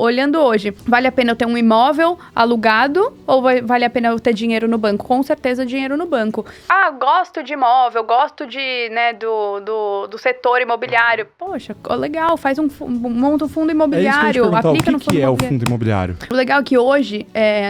olhando hoje, vale a pena eu ter um imóvel alugado ou vale a pena eu ter dinheiro no banco? Com certeza dinheiro no banco. Ah, gosto de imóvel, gosto de, né, do setor imobiliário. Poxa, legal, monta um fundo imobiliário, aplica no fundo imobiliário. O que é o fundo imobiliário? O legal é que hoje,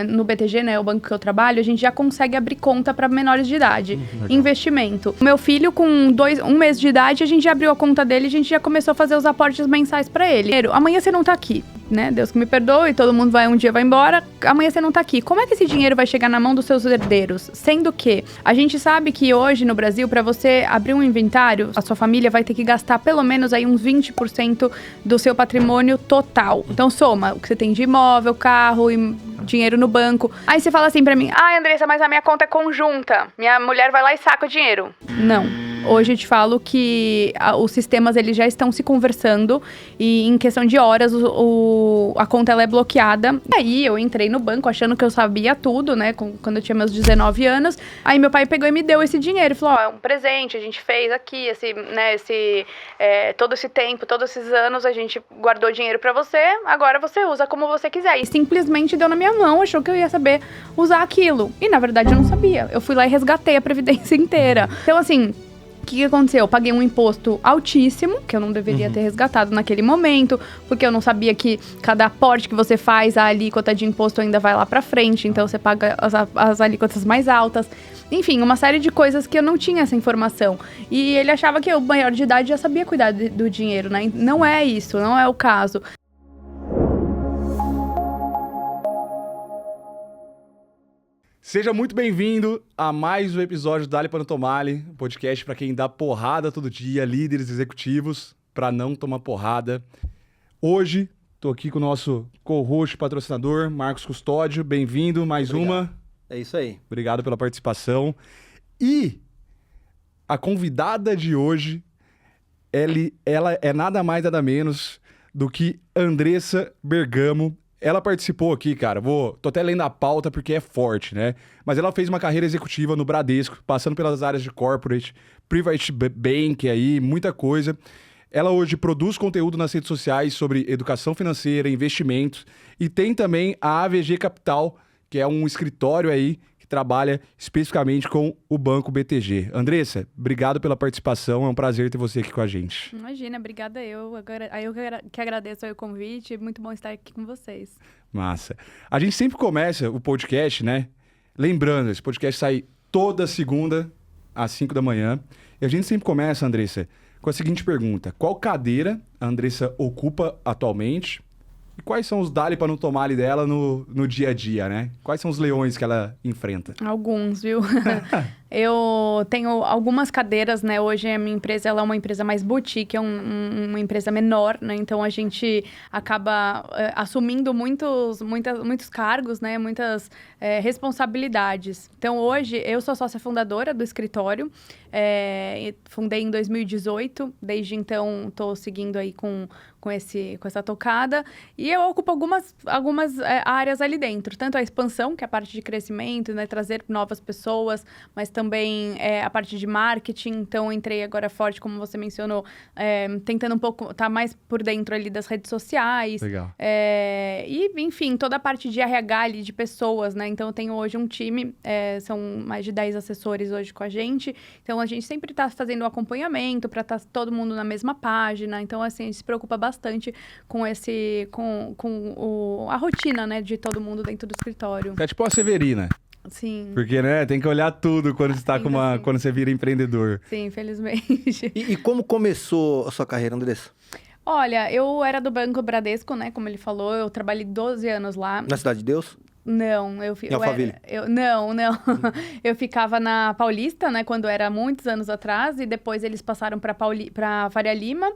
no BTG, né, o banco que eu trabalho, a gente já consegue abrir conta para menores de idade. Investimento. O meu filho, com um mês de idade, a gente já abriu a conta dele, a gente já começou a fazer os aportes mensais para ele. Amanhã você não tá aqui, né? Deus que me perdoe, todo mundo um dia vai embora, amanhã você não tá aqui. Como é que esse dinheiro vai chegar na mão dos seus herdeiros? Sendo que a gente sabe que hoje no Brasil, para você abrir um inventário, a sua família vai ter que gastar pelo menos aí uns 20% do seu patrimônio total. Então soma o que você tem de imóvel, carro e dinheiro no banco. Aí você fala assim pra mim: Andressa, mas a minha conta é conjunta. Minha mulher vai lá e saca o dinheiro. Não. Hoje eu te falo que os sistemas eles já estão se conversando e em questão de horas a conta ela é bloqueada. E aí eu entrei no banco achando que eu sabia tudo, né, quando eu tinha meus 19 anos. Aí meu pai pegou e me deu esse dinheiro e falou: é um presente, a gente fez aqui, todo esse tempo, todos esses anos a gente guardou dinheiro pra você, agora você usa como você quiser. E simplesmente deu na minha mão, achou que eu ia saber usar aquilo. E na verdade eu não sabia. Eu fui lá e resgatei a previdência inteira. Então assim, o que aconteceu? Eu paguei um imposto altíssimo, que eu não deveria ter resgatado naquele momento, porque eu não sabia que cada aporte que você faz, a alíquota de imposto ainda vai lá pra frente, então você paga as alíquotas mais altas. Enfim, uma série de coisas que eu não tinha essa informação. E ele achava que eu, maior de idade, já sabia cuidar do dinheiro, né? Não é isso, não é o caso. Seja muito bem-vindo a mais um episódio do Dali para não Tomale, podcast para quem dá porrada todo dia, líderes executivos, para não tomar porrada. Hoje, tô aqui com o nosso co-host patrocinador, Marcos Custódio. Bem-vindo, mais uma. É isso aí. Obrigado pela participação. E a convidada de hoje, ela é nada mais, nada menos do que Andressa Bergamo. Ela participou aqui, cara, tô até lendo a pauta porque é forte, né? Mas ela fez uma carreira executiva no Bradesco, passando pelas áreas de corporate, private bank aí, muita coisa. Ela hoje produz conteúdo nas redes sociais sobre educação financeira, investimentos, e tem também a AVG Capital, que é um escritório aí que trabalha especificamente com o Banco BTG. Andressa, obrigado pela participação, é um prazer ter você aqui com a gente. Imagina, obrigada eu que agradeço aí o convite, muito bom estar aqui com vocês. Massa. A gente sempre começa o podcast, né? Lembrando, esse podcast sai toda segunda às 5 da manhã, e a gente sempre começa, Andressa, com a seguinte pergunta: qual cadeira a Andressa ocupa atualmente? E quais são os Dali para não Tomale dela no dia a dia, né? Quais são os leões que ela enfrenta? Alguns, viu? Eu tenho algumas cadeiras, né? Hoje a minha empresa ela é uma empresa mais boutique, é uma empresa menor, né? Então a gente acaba assumindo muitos cargos, né? Muitas responsabilidades. Então hoje eu sou sócia fundadora do escritório, fundei em 2018, desde então estou seguindo aí com essa tocada, e eu ocupo algumas áreas ali dentro, tanto a expansão, que é a parte de crescimento, né? Trazer novas pessoas, mas também a parte de marketing. Então, entrei agora forte, como você mencionou, tentando um pouco, tá mais por dentro ali das redes sociais. Legal. E, enfim, toda a parte de RH ali, de pessoas, né? Então, eu tenho hoje um time, são mais de 10 assessores hoje com a gente. Então, a gente sempre tá fazendo o acompanhamento para estar todo mundo na mesma página. Então, assim, a gente se preocupa bastante com a rotina, né, de todo mundo dentro do escritório. É tipo a Severina. Sim. Porque, né, tem que olhar tudo quando você tá quando você vira empreendedor. Sim, infelizmente. E como começou a sua carreira, Andressa? Olha, eu era do Banco Bradesco, né, como ele falou, eu trabalhei 12 anos lá. Na Cidade de Deus? Não, Em Alphaville? Não. Eu ficava na Paulista, né, quando era muitos anos atrás, e depois eles passaram para Faria Lima,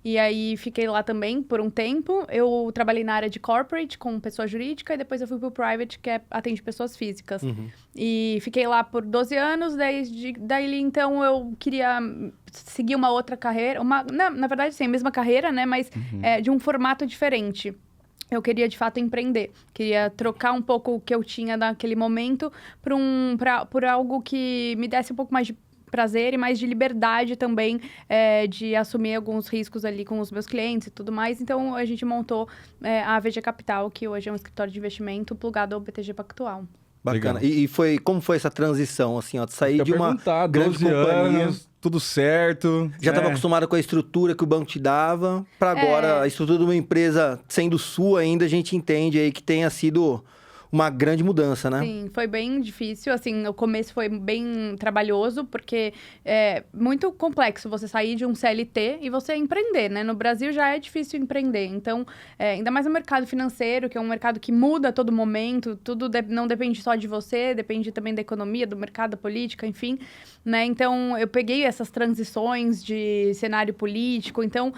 e aí fiquei lá também por um tempo. Eu trabalhei na área de corporate com pessoa jurídica, e depois eu fui pro private, que atende pessoas físicas. E fiquei lá por 12 anos, daí então eu queria seguir uma outra carreira, na verdade sim, a mesma carreira, né, mas de um formato diferente. Eu queria, de fato, empreender. Queria trocar um pouco o que eu tinha naquele momento por algo que me desse um pouco mais de prazer e mais de liberdade também de assumir alguns riscos ali com os meus clientes e tudo mais. Então, a gente montou a AVG Capital, que hoje é um escritório de investimento plugado ao BTG Pactual. Bacana. Legal. E como foi essa transição, assim, ó, de sair Eu de uma grande 12 companhia... anos, tudo certo. Já estava acostumado com a estrutura que o banco te dava, para agora a estrutura de uma empresa sendo sua ainda, a gente entende aí que tenha sido uma grande mudança, né? Sim, foi bem difícil, assim, o começo foi bem trabalhoso, porque é muito complexo você sair de um CLT e você empreender, né? No Brasil já é difícil empreender, então, ainda mais no mercado financeiro, que é um mercado que muda a todo momento, tudo não depende só de você, depende também da economia, do mercado, da política, enfim, né? Então, eu peguei essas transições de cenário político, então,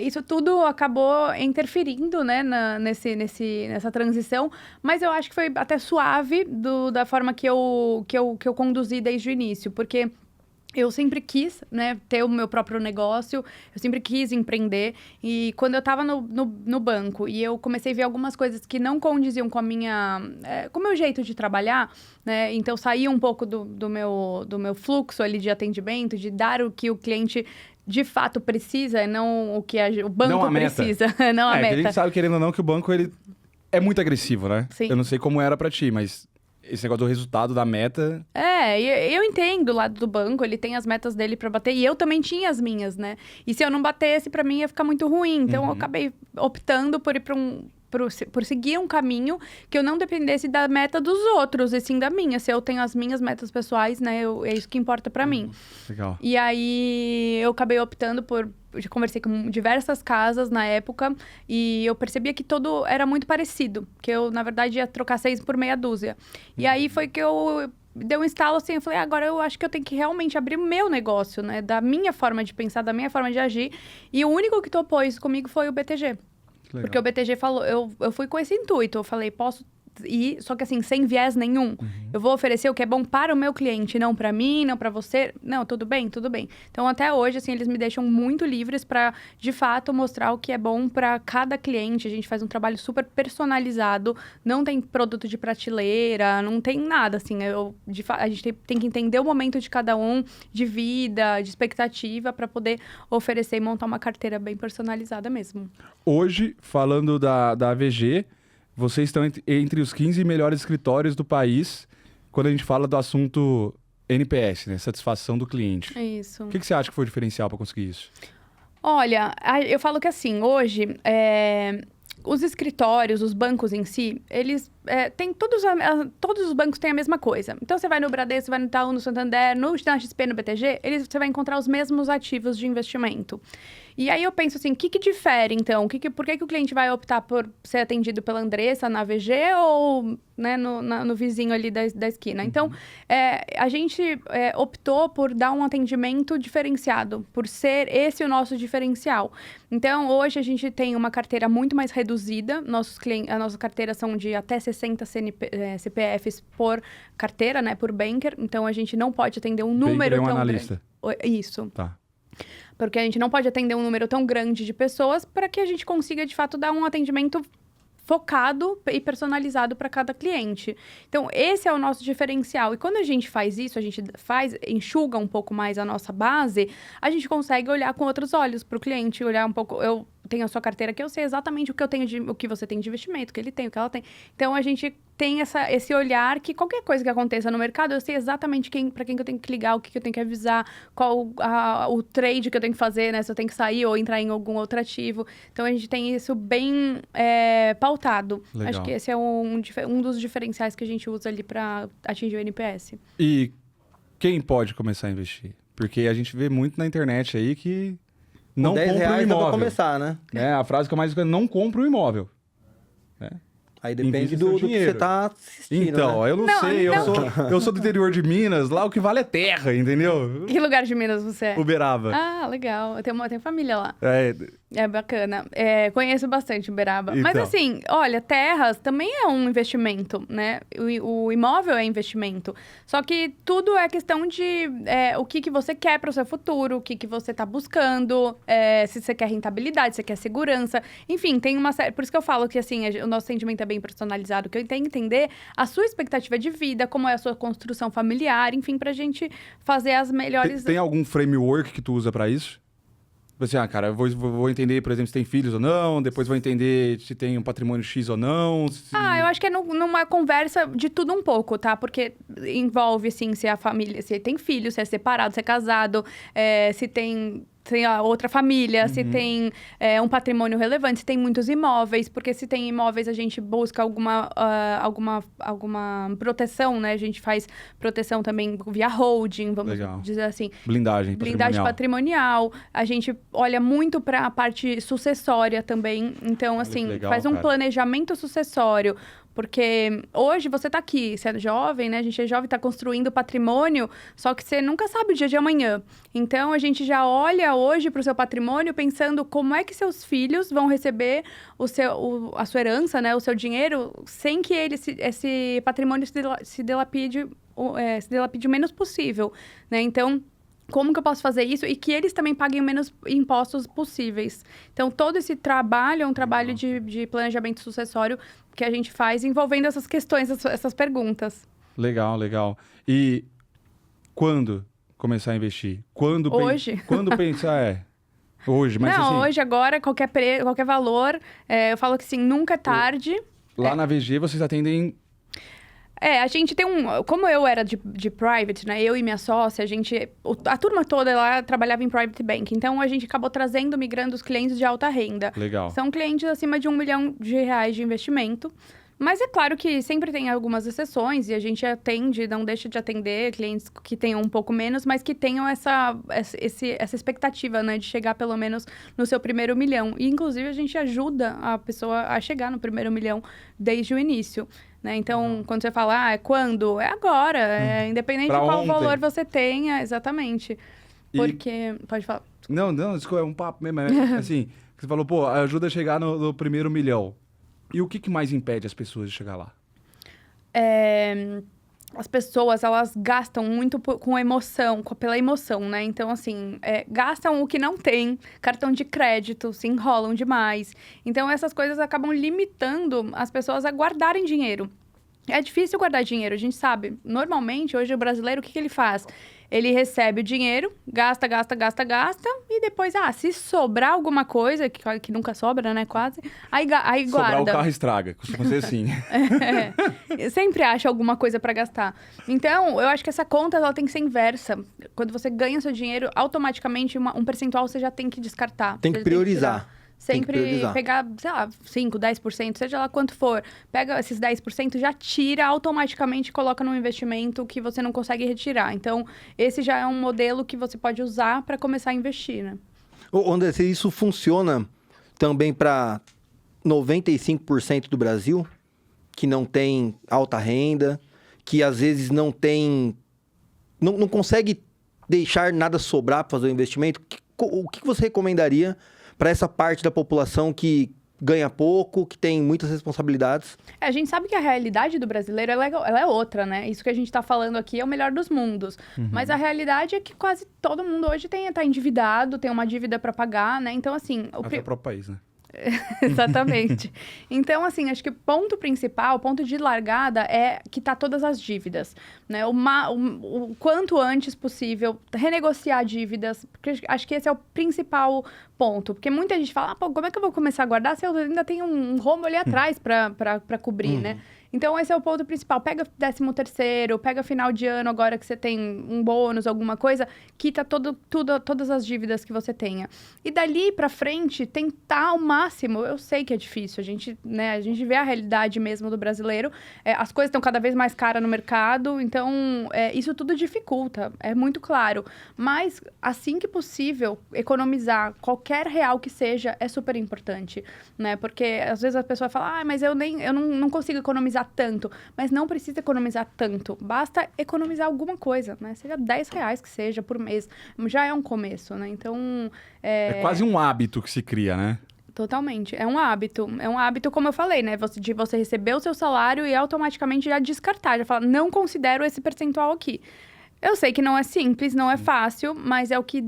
isso tudo acabou interferindo, né, nessa transição, mas eu acho que foi até suave da forma que eu conduzi desde o início, porque eu sempre quis, né, ter o meu próprio negócio, eu sempre quis empreender, e quando eu estava no banco e eu comecei a ver algumas coisas que não condiziam com com o meu jeito de trabalhar, né, então saía um pouco do meu fluxo ali de atendimento, de dar o que o cliente de fato precisa, não o que o banco precisa, não a meta. A gente sabe, querendo ou não, que o banco, ele é muito agressivo, né? Sim. Eu não sei como era pra ti, mas esse negócio do resultado da meta... Eu entendo o lado do banco, ele tem as metas dele pra bater, e eu também tinha as minhas, né? E se eu não batesse, pra mim ia ficar muito ruim. Então, eu acabei optando por ir por seguir um caminho que eu não dependesse da meta dos outros, e sim da minha. Se eu tenho as minhas metas pessoais, né? É isso que importa pra mim. Legal. E aí, eu acabei optando eu conversei com diversas casas na época e eu percebia que todo era muito parecido. Que eu, na verdade, ia trocar 6 por meia dúzia. E aí foi que eu dei um estalo assim, eu falei, agora eu acho que eu tenho que realmente abrir o meu negócio, né? Da minha forma de pensar, da minha forma de agir. E o único que topou isso comigo foi o BTG. Legal. Porque o BTG falou, eu fui com esse intuito, eu falei, posso ir, só que assim, sem viés nenhum. Eu vou oferecer o que é bom para o meu cliente, não para mim, não para você. Não, tudo bem, tudo bem. Então, até hoje, assim, eles me deixam muito livres para, de fato, mostrar o que é bom para cada cliente. A gente faz um trabalho super personalizado, não tem produto de prateleira, não tem nada, assim. A gente tem que entender o momento de cada um, de vida, de expectativa, para poder oferecer e montar uma carteira bem personalizada mesmo. Hoje, falando da AVG, vocês estão entre os 15 melhores escritórios do país quando a gente fala do assunto NPS, né? Satisfação do cliente. É isso. O que você acha que foi o diferencial para conseguir isso? Olha, eu falo que assim, hoje, os escritórios, os bancos em si, eles têm todos os bancos têm a mesma coisa. Então, você vai no Bradesco, você vai no Itaú, no Santander, na XP, no BTG, você vai encontrar os mesmos ativos de investimento. E aí eu penso assim, o que difere, então? Por que o cliente vai optar por ser atendido pela Andressa na AVG ou, né, no vizinho ali da esquina? Então, a gente optou por dar um atendimento diferenciado, por ser esse o nosso diferencial. Então, hoje a gente tem uma carteira muito mais reduzida. A nossa carteira são de até 60 CPFs por carteira, né, por banker. Então, a gente não pode atender um número tão analista. grande. Isso. Tá. Porque a gente não pode atender um número tão grande de pessoas para que a gente consiga, de fato, dar um atendimento focado e personalizado para cada cliente. Então, esse é o nosso diferencial. E quando a gente faz isso, a gente enxuga um pouco mais a nossa base, a gente consegue olhar com outros olhos para o cliente, olhar um pouco... Eu tenho a sua carteira aqui, eu sei exatamente o que eu tenho o que você tem de investimento, o que ele tem, o que ela tem. Então, a gente tem esse olhar que qualquer coisa que aconteça no mercado, eu sei exatamente para quem que eu tenho que ligar, o que eu tenho que avisar, qual o trade que eu tenho que fazer, né? Se eu tenho que sair ou entrar em algum outro ativo. Então, a gente tem isso bem pautado. Legal. Acho que esse é um dos diferenciais que a gente usa ali para atingir o NPS. E quem pode começar a investir? Porque a gente vê muito na internet aí que não compra um R$10 imóvel. dá pra começar, né? A frase que eu mais escuto é não compra um imóvel. Aí depende Invista seu do que dinheiro. você tá assistindo, Então, né? eu não sei. Eu sou do interior de Minas, lá o que vale é terra, entendeu? Que lugar de Minas você é? Uberaba. Ah, legal. Eu tenho família lá. É, É bacana. Conheço bastante Uberaba. Então. Mas assim, olha, terras também é um investimento, né? O imóvel é investimento. Só que tudo é questão de o que você quer para o seu futuro, o que você está buscando, se você quer rentabilidade, se você quer segurança. Enfim, tem uma série... Por isso que eu falo que assim, o nosso atendimento é bem personalizado, que eu tenho que entender a sua expectativa de vida, como é a sua construção familiar, enfim, pra gente fazer as melhores... Tem algum framework que tu usa pra isso? Você, cara, eu vou entender, por exemplo, se tem filhos ou não, depois vou entender se tem um patrimônio X ou não. Eu acho que é numa conversa de tudo um pouco, tá? Porque envolve, assim, se a família, se tem filhos, se é separado, se é casado, se tem a outra família, se tem um patrimônio relevante, se tem muitos imóveis, porque se tem imóveis a gente busca alguma proteção, né? A gente faz proteção também via holding, vamos dizer assim. Blindagem patrimonial. A gente olha muito para a parte sucessória também. Então, assim, faz um planejamento sucessório. Porque hoje você tá aqui, você é jovem, né? A gente é jovem, tá construindo patrimônio, só que você nunca sabe o dia de amanhã. Então, a gente já olha hoje pro seu patrimônio pensando como é que seus filhos vão receber a sua herança, né? O seu dinheiro, sem que esse patrimônio se dilapide o menos possível, né? Então... Como que eu posso fazer isso? E que eles também paguem o menos impostos possíveis. Então, todo esse trabalho é um trabalho de planejamento sucessório que a gente faz envolvendo essas questões, essas perguntas. Legal. E quando começar a investir? Hoje. Quando pensar Hoje, mas Não, assim... hoje, agora, qualquer valor. Eu falo que, sim, nunca é tarde. Lá na VG, vocês atendem... A gente tem Como eu era de private, né? Eu e minha sócia, a turma toda lá trabalhava em private bank. Então, a gente acabou migrando os clientes de alta renda. Legal. São clientes acima de R$1 milhão de investimento. Mas é claro que sempre tem algumas exceções e a gente não deixa de atender clientes que tenham um pouco menos, mas que tenham essa expectativa, né? De chegar pelo menos no seu primeiro milhão. E, inclusive, a gente ajuda a pessoa a chegar no primeiro milhão desde o início. Né? Então, quando você fala, é quando? É agora. Independente pra de qual ontem. valor você tenha, exatamente. Porque... Pode falar. Não, desculpa, é um papo mesmo. Assim, você falou, ajuda a chegar no primeiro milhão. E o que mais impede as pessoas de chegar lá? As pessoas, elas gastam muito com emoção, pela emoção, né? Então, assim, gastam o que não tem, cartão de crédito, se enrolam demais. Então, essas coisas acabam limitando as pessoas a guardarem dinheiro. É difícil guardar dinheiro, a gente sabe. Normalmente, hoje, o brasileiro, o que ele faz? Ele recebe o dinheiro, gasta, e depois, se sobrar alguma coisa, que nunca sobra, né, quase, aí guarda. Sobrar o carro estraga, costuma ser assim. Sempre acha alguma coisa para gastar. Então, eu acho que essa conta, ela tem que ser inversa. Quando você ganha seu dinheiro, automaticamente, um percentual você já tem que descartar. Tem que priorizar. Sempre pegar, sei lá, 5%, 10%, seja lá quanto for. Pega esses 10%, já tira automaticamente e coloca num investimento que você não consegue retirar. Então, esse já é um modelo que você pode usar para começar a investir, né? André, se isso funciona também para 95% do Brasil, que não tem alta renda, que às vezes não consegue deixar nada sobrar para fazer o investimento, o que você recomendaria para essa parte da população que ganha pouco, que tem muitas responsabilidades? A gente sabe que a realidade do brasileiro, ela é outra, né? Isso que a gente está falando aqui é o melhor dos mundos. Mas a realidade é que quase todo mundo hoje tá endividado, tem uma dívida para pagar, né? Então, assim... Até o próprio país, né? Exatamente. Então, assim, acho que o ponto principal, o ponto de largada é quitar todas as dívidas, né? O quanto antes possível, renegociar dívidas, porque acho que esse é o principal ponto. Porque muita gente fala, como é que eu vou começar a guardar se eu ainda tenho um rombo ali atrás para cobrir, né? Então, esse é o ponto principal. Pega 13º, pega final de ano agora que você tem um bônus, alguma coisa, quita todas as dívidas que você tenha. E dali pra frente, tentar ao máximo, eu sei que é difícil, a gente vê a realidade mesmo do brasileiro, as coisas estão cada vez mais caras no mercado, então isso tudo dificulta, é muito claro. Mas, assim que possível, economizar qualquer real que seja é super importante, né? Porque às vezes a pessoa fala, mas eu não consigo economizar tanto, mas não precisa economizar tanto, basta economizar alguma coisa, né? Seja R$10 que seja por mês, já é um começo, né? Então... É quase um hábito que se cria, né? Totalmente, é um hábito, como eu falei, né? De você receber o seu salário e automaticamente já descartar, já falar, não considero esse percentual aqui. Eu sei que não é simples, não é fácil, mas é o que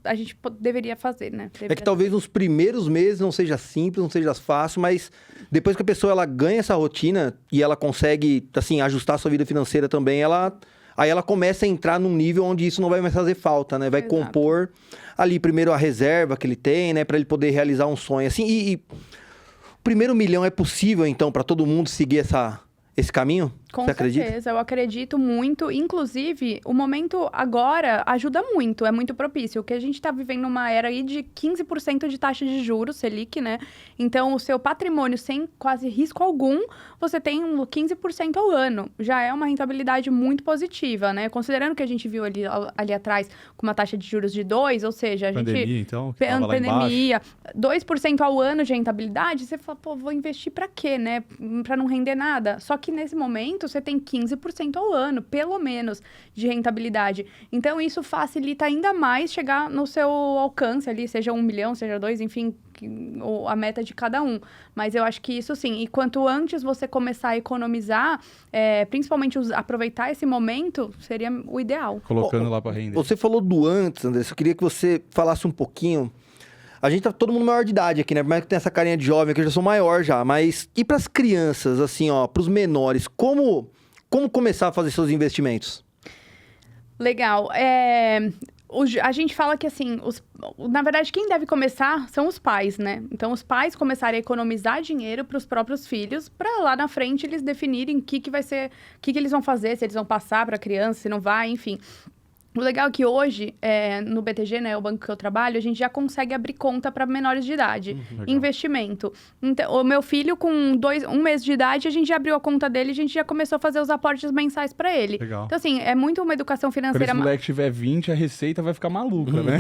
a gente deveria fazer, né? É que talvez nos primeiros meses não seja simples, não seja fácil, mas depois que a pessoa ela ganha essa rotina e ela consegue, assim, ajustar a sua vida financeira também, aí ela começa a entrar num nível onde isso não vai mais fazer falta, né? Vai Exato. compor ali primeiro a reserva que ele tem, né? Para ele poder realizar um sonho. Assim, e o primeiro 1 milhão é possível, então, para todo mundo seguir esse caminho? Com Você acredita? certeza, eu acredito muito. Inclusive, o momento agora ajuda muito, é muito propício. O que a gente está vivendo uma era aí de 15% de taxa de juros, Selic, né? Então, o seu patrimônio sem quase risco algum, você tem 15% ao ano. Já é uma rentabilidade muito positiva, né? Considerando que a gente viu ali atrás com uma taxa de juros de 2%, ou seja, a Pandemia, gente... então, que tava lá Pandemia, 2% ao ano de rentabilidade, você fala, pô, vou investir para quê, né? Para não render nada. Só que nesse momento, você tem 15% ao ano, pelo menos, de rentabilidade. Então, isso facilita ainda mais chegar no seu alcance ali, seja 1 milhão, seja 2, enfim, ou a meta de cada um. Mas eu acho que isso sim. E quanto antes você começar a economizar, principalmente aproveitar esse momento, seria o ideal. Colocando lá para render. Você falou do antes, André. Eu queria que você falasse um pouquinho. A gente tá todo mundo maior de idade aqui, né? Por mais que tem essa carinha de jovem aqui, eu já sou maior já. Mas e pras crianças, assim, ó, pros menores, como começar a fazer seus investimentos? Legal. A gente fala que, assim, na verdade, quem deve começar são os pais, né? Então, os pais começarem a economizar dinheiro para os próprios filhos, para lá na frente eles definirem o que vai ser, o que eles vão fazer, se eles vão passar para a criança, se não vai, enfim. O legal é que hoje, no BTG, né, o banco que eu trabalho, a gente já consegue abrir conta para menores de idade. Investimento. Então, o meu filho, com 1 mês de idade, a gente já abriu a conta dele e a gente já começou a fazer os aportes mensais para ele. Legal. Então, assim, é muito uma educação Quando financeira... esse moleque tiver 20, a receita vai ficar maluca, né?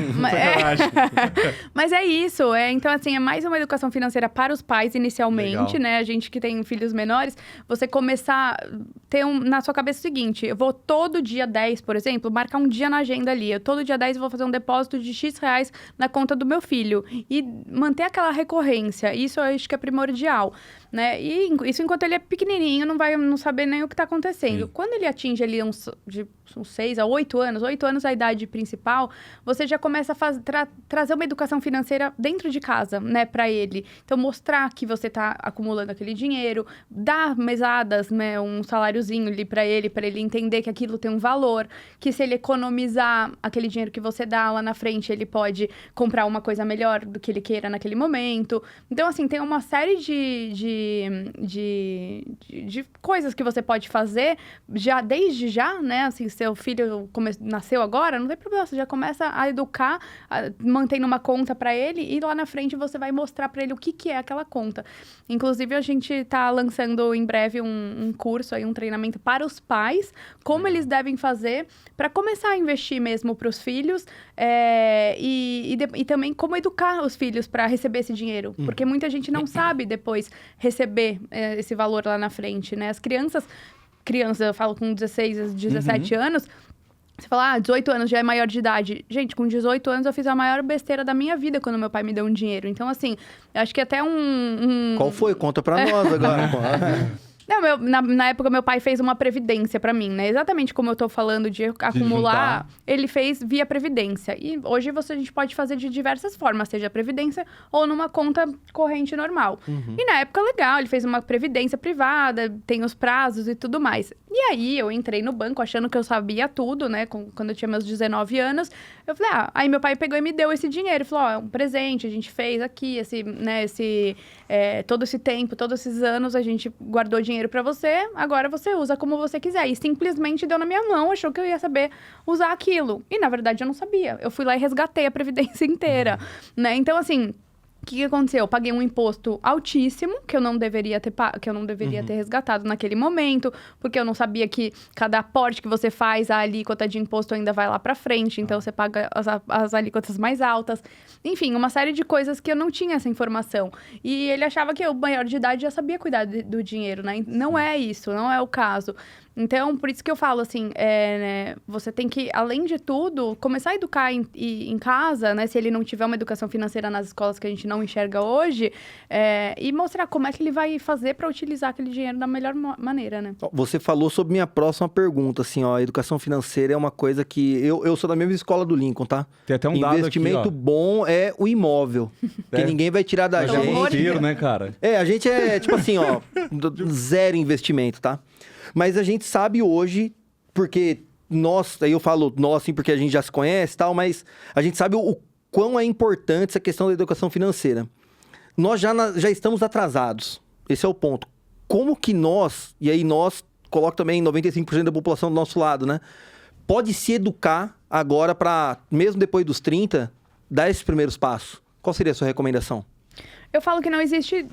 Mas é isso. Então, assim, é mais uma educação financeira para os pais, inicialmente, Legal. né? A gente que tem filhos menores, você começar a ter na sua cabeça o seguinte: eu vou todo dia 10, por exemplo, marcar um dia na agenda ali. Eu todo dia 10 eu vou fazer um depósito de X reais na conta do meu filho. E manter aquela recorrência. Isso eu acho que é primordial, né? E isso enquanto ele é pequenininho, não saber nem o que está acontecendo. Sim. Quando ele atinge ali uns 6 a 8 anos, 8 anos a idade principal, você já começa a trazer uma educação financeira dentro de casa, né, para ele. Então, mostrar que você está acumulando aquele dinheiro, dar mesadas, né, um saláriozinho ali para ele entender que aquilo tem um valor, que se ele economizar aquele dinheiro que você dá lá na frente, ele pode comprar uma coisa melhor do que ele queira naquele momento. Então, assim, tem uma série de coisas que você pode fazer desde já, né, assim, seu filho nasceu agora, não tem problema, você já começa a educar, mantendo uma conta para ele, e lá na frente você vai mostrar para ele o que é aquela conta. Inclusive, a gente está lançando em breve um curso, aí, um treinamento para os pais, como eles devem fazer para começar a investir mesmo para os filhos, e também como educar os filhos para receber esse dinheiro, porque muita gente não sabe depois receber esse valor lá na frente, né? As crianças, eu falo com 16, 17 anos, você fala, 18 anos já é maior de idade. Gente, com 18 anos eu fiz a maior besteira da minha vida quando meu pai me deu um dinheiro. Então, assim, eu acho que até Qual foi? Conta pra nós agora. Não, na época, meu pai fez uma previdência pra mim, né? Exatamente como eu tô falando de acumular, juntar. ele fez via previdência. E hoje a gente pode fazer de diversas formas, seja previdência ou numa conta corrente normal. E na época, legal, ele fez uma previdência privada, tem os prazos e tudo mais. E aí, eu entrei no banco achando que eu sabia tudo, né? Quando eu tinha meus 19 anos. Eu falei, aí meu pai pegou e me deu esse dinheiro. Ele falou, é um presente, a gente fez aqui, todo esse tempo, todos esses anos, a gente guardou dinheiro pra você, agora você usa como você quiser. E simplesmente deu na minha mão, achou que eu ia saber usar aquilo. E, na verdade, eu não sabia. Eu fui lá e resgatei a previdência inteira, né? Então, assim... O que aconteceu? Eu paguei um imposto altíssimo, que eu não deveria ter resgatado naquele momento, porque eu não sabia que cada aporte que você faz, a alíquota de imposto ainda vai lá pra frente, então você paga as alíquotas mais altas. Enfim, uma série de coisas que eu não tinha essa informação. E ele achava que eu, maior de idade, já sabia cuidar do dinheiro, né? Não é isso, não é o caso. Então, por isso que eu falo assim, né, você tem que, além de tudo, começar a educar em casa, né? Se ele não tiver uma educação financeira nas escolas que a gente não enxerga hoje, e mostrar como é que ele vai fazer para utilizar aquele dinheiro da melhor maneira, né? Você falou sobre minha próxima pergunta, assim, ó, a educação financeira é uma coisa que... Eu sou da mesma escola do Lincoln, tá? Tem até um dado Investimento aqui, ó. bom é o imóvel, que ninguém vai tirar da Mas é gente. inteiro, né, cara? A gente é, tipo assim, ó, zero investimento, tá? Mas a gente sabe hoje, porque nós, aí eu falo nós, assim, porque a gente já se conhece e tal, mas a gente sabe o quão é importante essa questão da educação financeira. Nós já estamos atrasados. Esse é o ponto. Como que nós, e aí nós, coloco também 95% da população do nosso lado, né? Pode se educar agora para, mesmo depois dos 30, dar esses primeiros passos? Qual seria a sua recomendação? Eu falo que não existe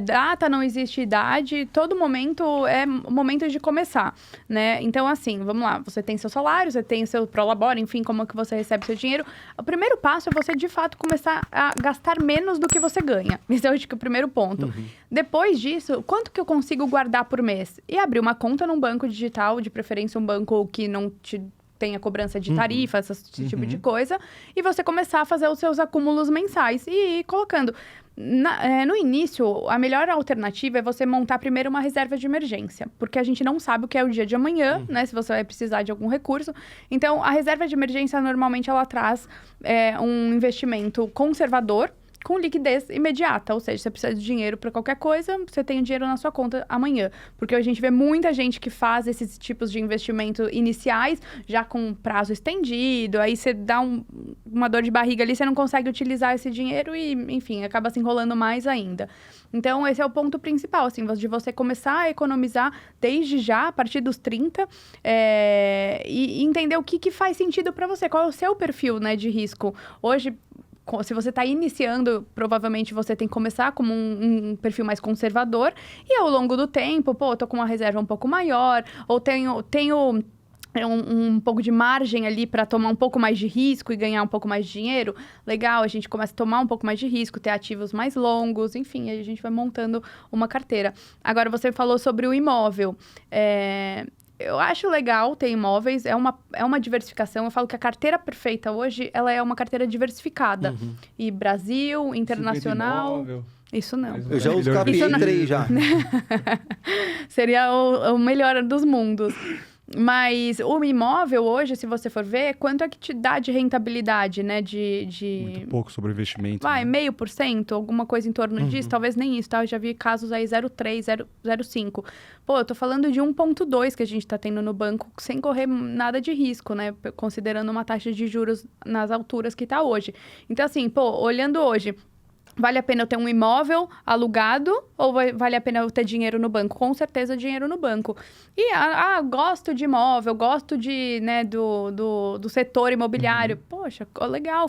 data, não existe idade, todo momento é momento de começar, né? Então, assim, vamos lá, você tem seu salário, você tem seu prolabore, enfim, como é que você recebe seu dinheiro. O primeiro passo é você, de fato, começar a gastar menos do que você ganha. Esse é, acho que, o primeiro ponto. Depois disso, quanto que eu consigo guardar por mês? E abrir uma conta num banco digital, de preferência um banco que não te tenha cobrança de tarifa, esse tipo de coisa, e você começar a fazer os seus acúmulos mensais e ir colocando. No início, a melhor alternativa é você montar primeiro uma reserva de emergência, porque a gente não sabe o que é o dia de amanhã, né? Se você vai precisar de algum recurso. Então, a reserva de emergência, normalmente, ela traz um investimento conservador, com liquidez imediata, ou seja, você precisa de dinheiro para qualquer coisa, você tem o dinheiro na sua conta amanhã. Porque a gente vê muita gente que faz esses tipos de investimento iniciais, já com prazo estendido, aí você dá uma dor de barriga ali, você não consegue utilizar esse dinheiro e, enfim, acaba se enrolando mais ainda. Então, esse é o ponto principal, assim, de você começar a economizar desde já, a partir dos 30, e entender o que faz sentido para você, qual é o seu perfil, né, de risco. Hoje, se você está iniciando, provavelmente você tem que começar como um perfil mais conservador. E ao longo do tempo, eu tô com uma reserva um pouco maior, ou tenho um pouco de margem ali para tomar um pouco mais de risco e ganhar um pouco mais de dinheiro. Legal, a gente começa a tomar um pouco mais de risco, ter ativos mais longos, enfim, aí a gente vai montando uma carteira. Agora, você falou sobre o imóvel. Eu acho legal ter imóveis, é uma diversificação. Eu falo que a carteira perfeita hoje, ela é uma carteira diversificada. E Brasil, internacional... Isso não. Eu já uso KPI3 já. Seria o melhor dos mundos. Mas o imóvel hoje, se você for ver, quanto é que te dá de rentabilidade, né? Muito pouco sobre investimento. Vai, né? 0,5%, alguma coisa em torno disso. Talvez nem isso, tá? Eu já vi casos aí 0,3%, 0,5%. Pô, eu tô falando de 1,2% que a gente tá tendo no banco, sem correr nada de risco, né? Considerando uma taxa de juros nas alturas que tá hoje. Então, assim, olhando hoje... Vale a pena eu ter um imóvel alugado ou vale a pena eu ter dinheiro no banco? Com certeza, dinheiro no banco. E, gosto de imóvel, gosto do setor imobiliário. Poxa, legal,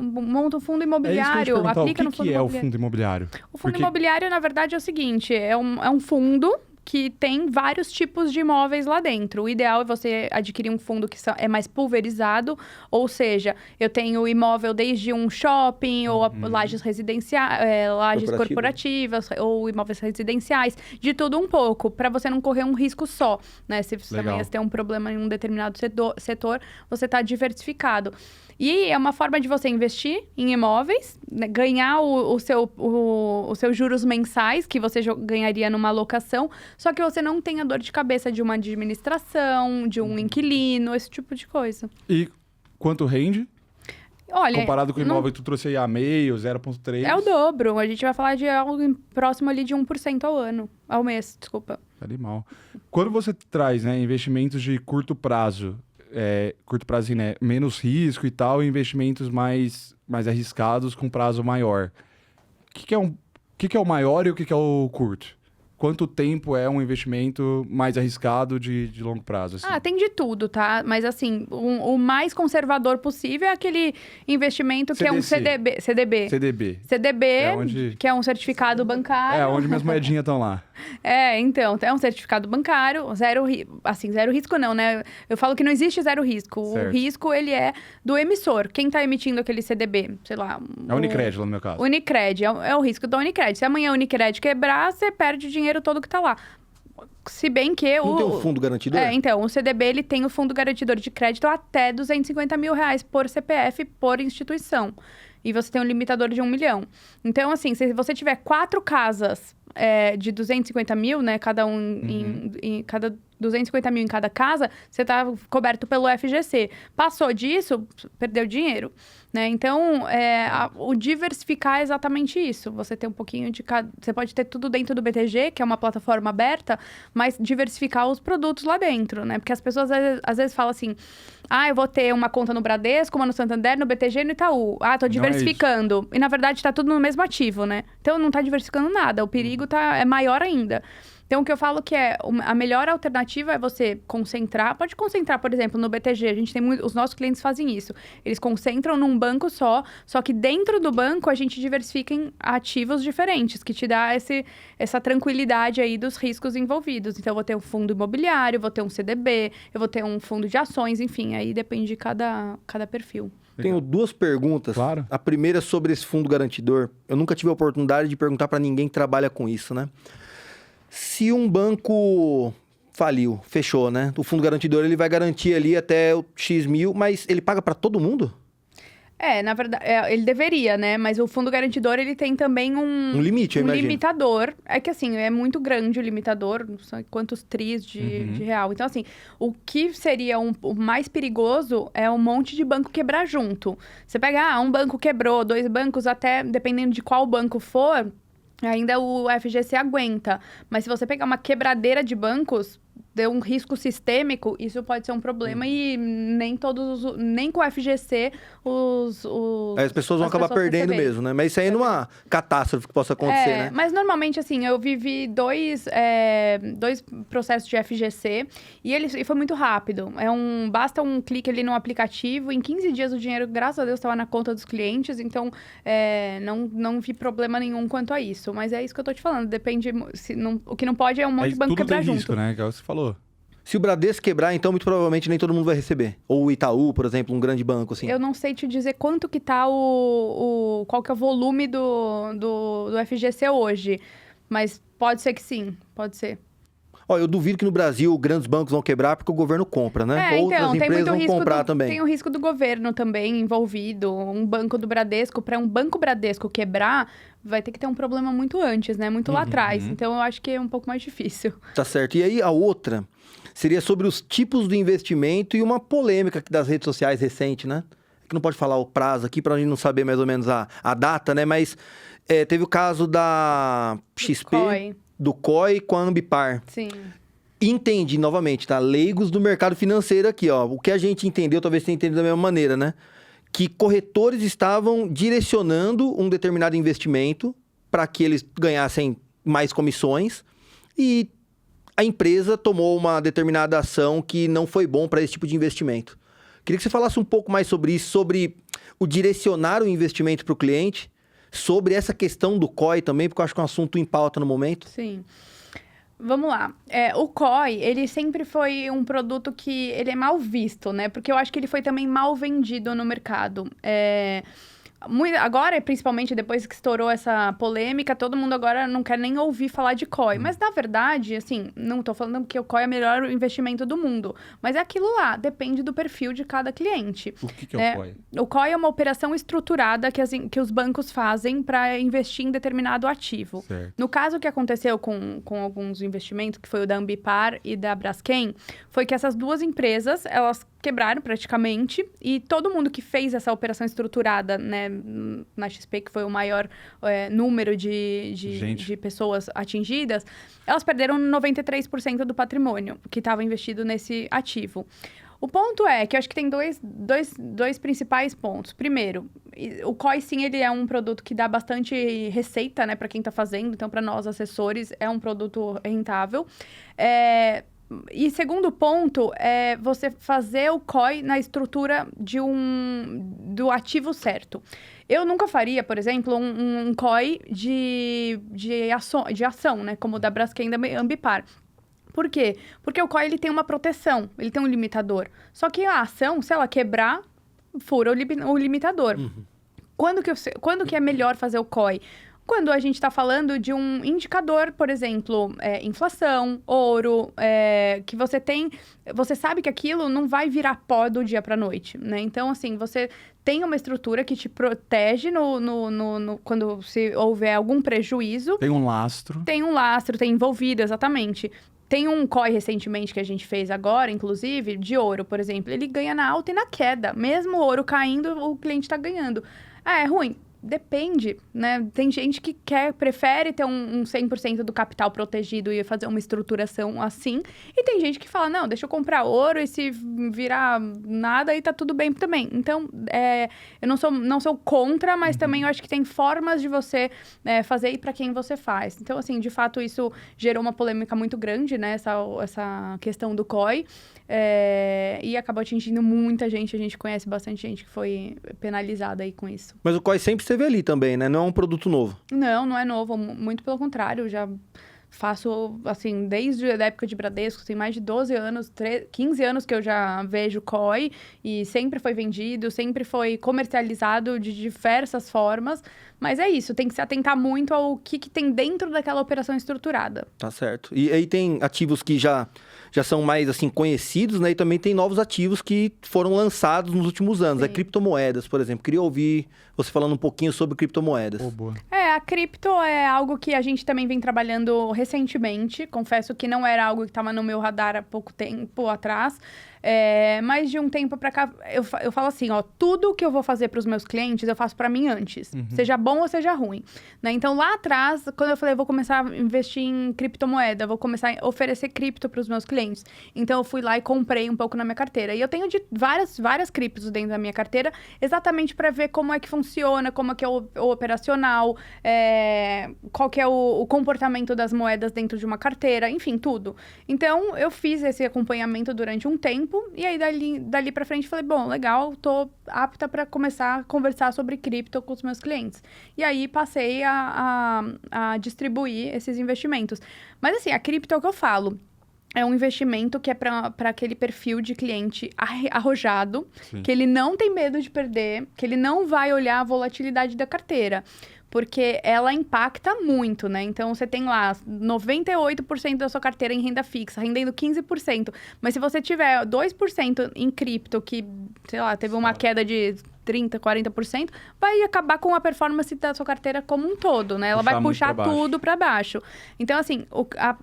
monta um fundo imobiliário, aplica no fundo imobiliário. O que é o fundo imobiliário? O fundo imobiliário, na verdade, é o seguinte, é um fundo que tem vários tipos de imóveis lá dentro. O ideal é você adquirir um fundo que é mais pulverizado, ou seja, eu tenho imóvel desde um shopping ou lajes residenciais, lajes corporativas ou imóveis residenciais, de tudo um pouco, para você não correr um risco só, né? Se você também tem um problema em um determinado setor, você está diversificado. E é uma forma de você investir em imóveis, né, ganhar os seus juros mensais, que você ganharia numa locação, só que você não tem a dor de cabeça de uma administração, de um inquilino, esse tipo de coisa. E quanto rende? Olha, comparado com o imóvel que tu trouxe aí a meio, 0,3%. É o dobro. A gente vai falar de algo próximo ali de 1% ao mês, desculpa. Animal. Quando você traz, né, investimentos de curto prazo, né, menos risco e tal, e investimentos mais arriscados com prazo maior. O que é o maior e o que é o curto? Quanto tempo é um investimento mais arriscado de longo prazo? Assim? Tem de tudo, tá? Mas, assim, o mais conservador possível é aquele investimento que é um CDB. Que é um certificado bancário. Onde minhas moedinhas estão lá. Então, é um certificado bancário, zero risco não, né? Eu falo que não existe zero risco. Certo. O risco, ele é do emissor. Quem tá emitindo aquele CDB? Sei lá... É o Unicred, lá no meu caso. Unicred, é o risco da Unicred. Se amanhã a Unicred quebrar, você perde o dinheiro todo que tá lá. Se bem que Não tem um fundo garantidor? Então, o CDB ele tem o fundo garantidor de crédito até R$250 mil por CPF por instituição. E você tem um limitador de 1 milhão. Então, assim, se você tiver 4 casas de 250 mil, né? Cada cada 250 mil em cada casa, você está coberto pelo FGC. Passou disso, perdeu dinheiro. Né? Então, o diversificar é exatamente isso. Você tem um pouquinho de cada... Você pode ter tudo dentro do BTG, que é uma plataforma aberta, mas diversificar os produtos lá dentro, né? Porque as pessoas às vezes falam assim, eu vou ter uma conta no Bradesco, uma no Santander, no BTG e no Itaú. Tô diversificando. E, na verdade, tá tudo no mesmo ativo, né? Então, não tá diversificando nada. O perigo é maior ainda. Então, o que eu falo que a melhor alternativa é você concentrar. Pode concentrar, por exemplo, no BTG. A gente tem os nossos clientes fazem isso. Eles concentram num banco só que dentro do banco a gente diversifica em ativos diferentes, que te dá essa tranquilidade aí dos riscos envolvidos. Então, eu vou ter um fundo imobiliário, vou ter um CDB, eu vou ter um fundo de ações, enfim, aí depende de cada perfil. Tenho 2 perguntas. Claro. A primeira é sobre esse fundo garantidor. Eu nunca tive a oportunidade de perguntar para ninguém que trabalha com isso, né? Se um banco faliu, fechou, né? O fundo garantidor ele vai garantir ali até o X mil, mas ele paga para todo mundo? Na verdade, ele deveria, né? Mas o fundo garantidor, ele tem também um limite, eu imagino. Limitador. É que, assim, é muito grande o limitador, não sei quantos tris de real. Então, assim, o que seria o mais perigoso é um monte de banco quebrar junto. Você pega, um banco quebrou, 2 bancos, até, dependendo de qual banco for, ainda o FGC aguenta. Mas se você pegar uma quebradeira de bancos, deu um risco sistêmico, isso pode ser um problema e nem com o FGC as pessoas vão acabar perdendo mesmo, né? Mas isso aí é numa catástrofe que possa acontecer, né? Mas normalmente, assim, eu vivi 2 processos de FGC e foi muito rápido. Basta um clique ali no aplicativo, em 15 dias o dinheiro, graças a Deus, estava na conta dos clientes, então não vi problema nenhum quanto a isso. Mas é isso que eu tô te falando, depende, o que não pode é um monte de banco quebrar junto. Risco, né? Que é o que você falou. Se o Bradesco quebrar, então, muito provavelmente nem todo mundo vai receber. Ou o Itaú, por exemplo, um grande banco, assim. Eu não sei te dizer quanto que tá qual que é o volume do FGC hoje. Mas pode ser que sim, pode ser. Eu duvido que no Brasil grandes bancos vão quebrar porque o governo compra, né? Outras empresas vão comprar também. Tem o risco do governo também envolvido. Um banco do Bradesco, para um banco Bradesco quebrar, vai ter que ter um problema muito antes, né? Muito lá atrás. Então, eu acho que é um pouco mais difícil. Tá certo. E aí, a outra seria sobre os tipos do investimento e uma polêmica das redes sociais recente, né? Que não pode falar o prazo aqui para a gente não saber mais ou menos a data, né? Mas teve o caso da XP, do COI com a Ambipar. Sim. Entendi, novamente, tá? Leigos do mercado financeiro aqui, ó. O que a gente entendeu, talvez você entenda da mesma maneira, né? Que corretores estavam direcionando um determinado investimento para que eles ganhassem mais comissões e a empresa tomou uma determinada ação que não foi bom para esse tipo de investimento. Queria que você falasse um pouco mais sobre isso, sobre o direcionar o investimento para o cliente, sobre essa questão do COI também, porque eu acho que é um assunto em pauta no momento. Sim. Vamos lá. O COI, ele sempre foi um produto que ele é mal visto, né? Porque eu acho que ele foi também mal vendido no mercado. Agora, principalmente depois que estourou essa polêmica, todo mundo agora não quer nem ouvir falar de COI. Mas, na verdade, assim, não tô falando que o COI é o melhor investimento do mundo. Mas é aquilo lá, depende do perfil de cada cliente. O que é o COI? O COI é uma operação estruturada que os bancos fazem para investir em determinado ativo. Certo. No caso que aconteceu com alguns investimentos, que foi o da Ambipar e da Braskem, foi que essas 2 empresas, elas quebraram praticamente, e todo mundo que fez essa operação estruturada, né, na XP, que foi o maior número de pessoas atingidas, elas perderam 93% do patrimônio que estava investido nesse ativo. O ponto é que eu acho que tem dois principais pontos. Primeiro, o COI, sim, ele é um produto que dá bastante receita, né, para quem está fazendo, então, para nós, assessores, é um produto rentável. E segundo ponto é você fazer o COI na estrutura do ativo certo. Eu nunca faria, por exemplo, um COI de ação, né? Como o da Braskem e da Ambipar. Por quê? Porque o COI ele tem uma proteção, ele tem um limitador. Só que a ação, se ela quebrar, fura o limitador. Quando que é melhor fazer o COI? quando a gente está falando de um indicador, por exemplo, inflação, ouro, que você sabe que aquilo não vai virar pó do dia para a noite, né? Então, assim, você tem uma estrutura que te protege quando se houver algum prejuízo. Tem um lastro. Tem um lastro, tem envolvido, exatamente. Tem um COI recentemente que a gente fez agora, inclusive, de ouro, por exemplo. Ele ganha na alta e na queda. Mesmo o ouro caindo, o cliente está ganhando. Ah, é ruim? Depende, né? Tem gente que prefere ter um 100% do capital protegido e fazer uma estruturação assim. E tem gente que fala, não, deixa eu comprar ouro e se virar nada, aí tá tudo bem também. Então, eu não sou contra, mas também eu acho que tem formas de você fazer e para quem você faz. Então, assim, de fato, isso gerou uma polêmica muito grande, né? Essa questão do COI. E acabou atingindo muita gente. A gente conhece bastante gente que foi penalizada aí com isso. Mas o COI sempre esteve ali também, né? Não é um produto novo. Não é novo. Muito pelo contrário. Eu já faço, assim, desde a época de Bradesco, tem mais de 12 anos, 15 anos que eu já vejo COI. E sempre foi vendido, sempre foi comercializado de diversas formas. Mas é isso, tem que se atentar muito ao que tem dentro daquela operação estruturada. Tá certo. E aí tem ativos que já são mais, assim, conhecidos, né? E também tem novos ativos que foram lançados nos últimos anos. Sim. Criptomoedas, por exemplo. Queria ouvir você falando um pouquinho sobre criptomoedas. Boa. A cripto é algo que a gente também vem trabalhando recentemente. Confesso que não era algo que estava no meu radar há pouco tempo atrás. Mas de um tempo pra cá, eu falo assim, ó, tudo que eu vou fazer pros meus clientes, eu faço pra mim antes. Seja bom ou seja ruim, né? Então, lá atrás, quando eu falei, eu vou começar a investir em criptomoeda, vou começar a oferecer cripto pros meus clientes. Então, eu fui lá e comprei um pouco na minha carteira. E eu tenho várias criptos dentro da minha carteira, exatamente para ver como é que funciona, como é que é o operacional, qual que é o comportamento das moedas dentro de uma carteira, enfim, tudo. Então, eu fiz esse acompanhamento durante um tempo, e aí dali pra frente falei, bom, legal, tô apta para começar a conversar sobre cripto com os meus clientes. E aí passei a distribuir esses investimentos. Mas assim, a cripto é o que eu falo. É um investimento que é para aquele perfil de cliente arrojado, Sim. que ele não tem medo de perder, que ele não vai olhar a volatilidade da carteira. Porque ela impacta muito, né? Então, você tem lá 98% da sua carteira em renda fixa, rendendo 15%. Mas se você tiver 2% em cripto, que, sei lá, teve uma queda de 30%, 40%, vai acabar com a performance da sua carteira como um todo, né? Ela vai puxar tudo para baixo. Então, assim,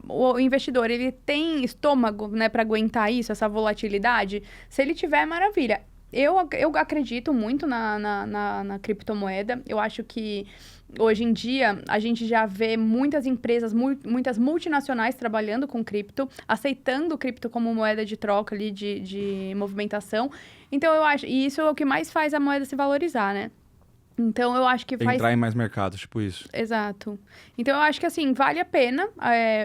o investidor, ele tem estômago, né, para aguentar isso, essa volatilidade? Se ele tiver, maravilha. Eu acredito muito na criptomoeda. Eu acho que hoje em dia a gente já vê muitas empresas, muitas multinacionais trabalhando com cripto, aceitando cripto como moeda de troca ali, de movimentação. Então eu acho, e isso é o que mais faz a moeda se valorizar, né? Então eu acho que Entrar em mais mercados, tipo isso. Exato. Então eu acho que assim, vale a pena,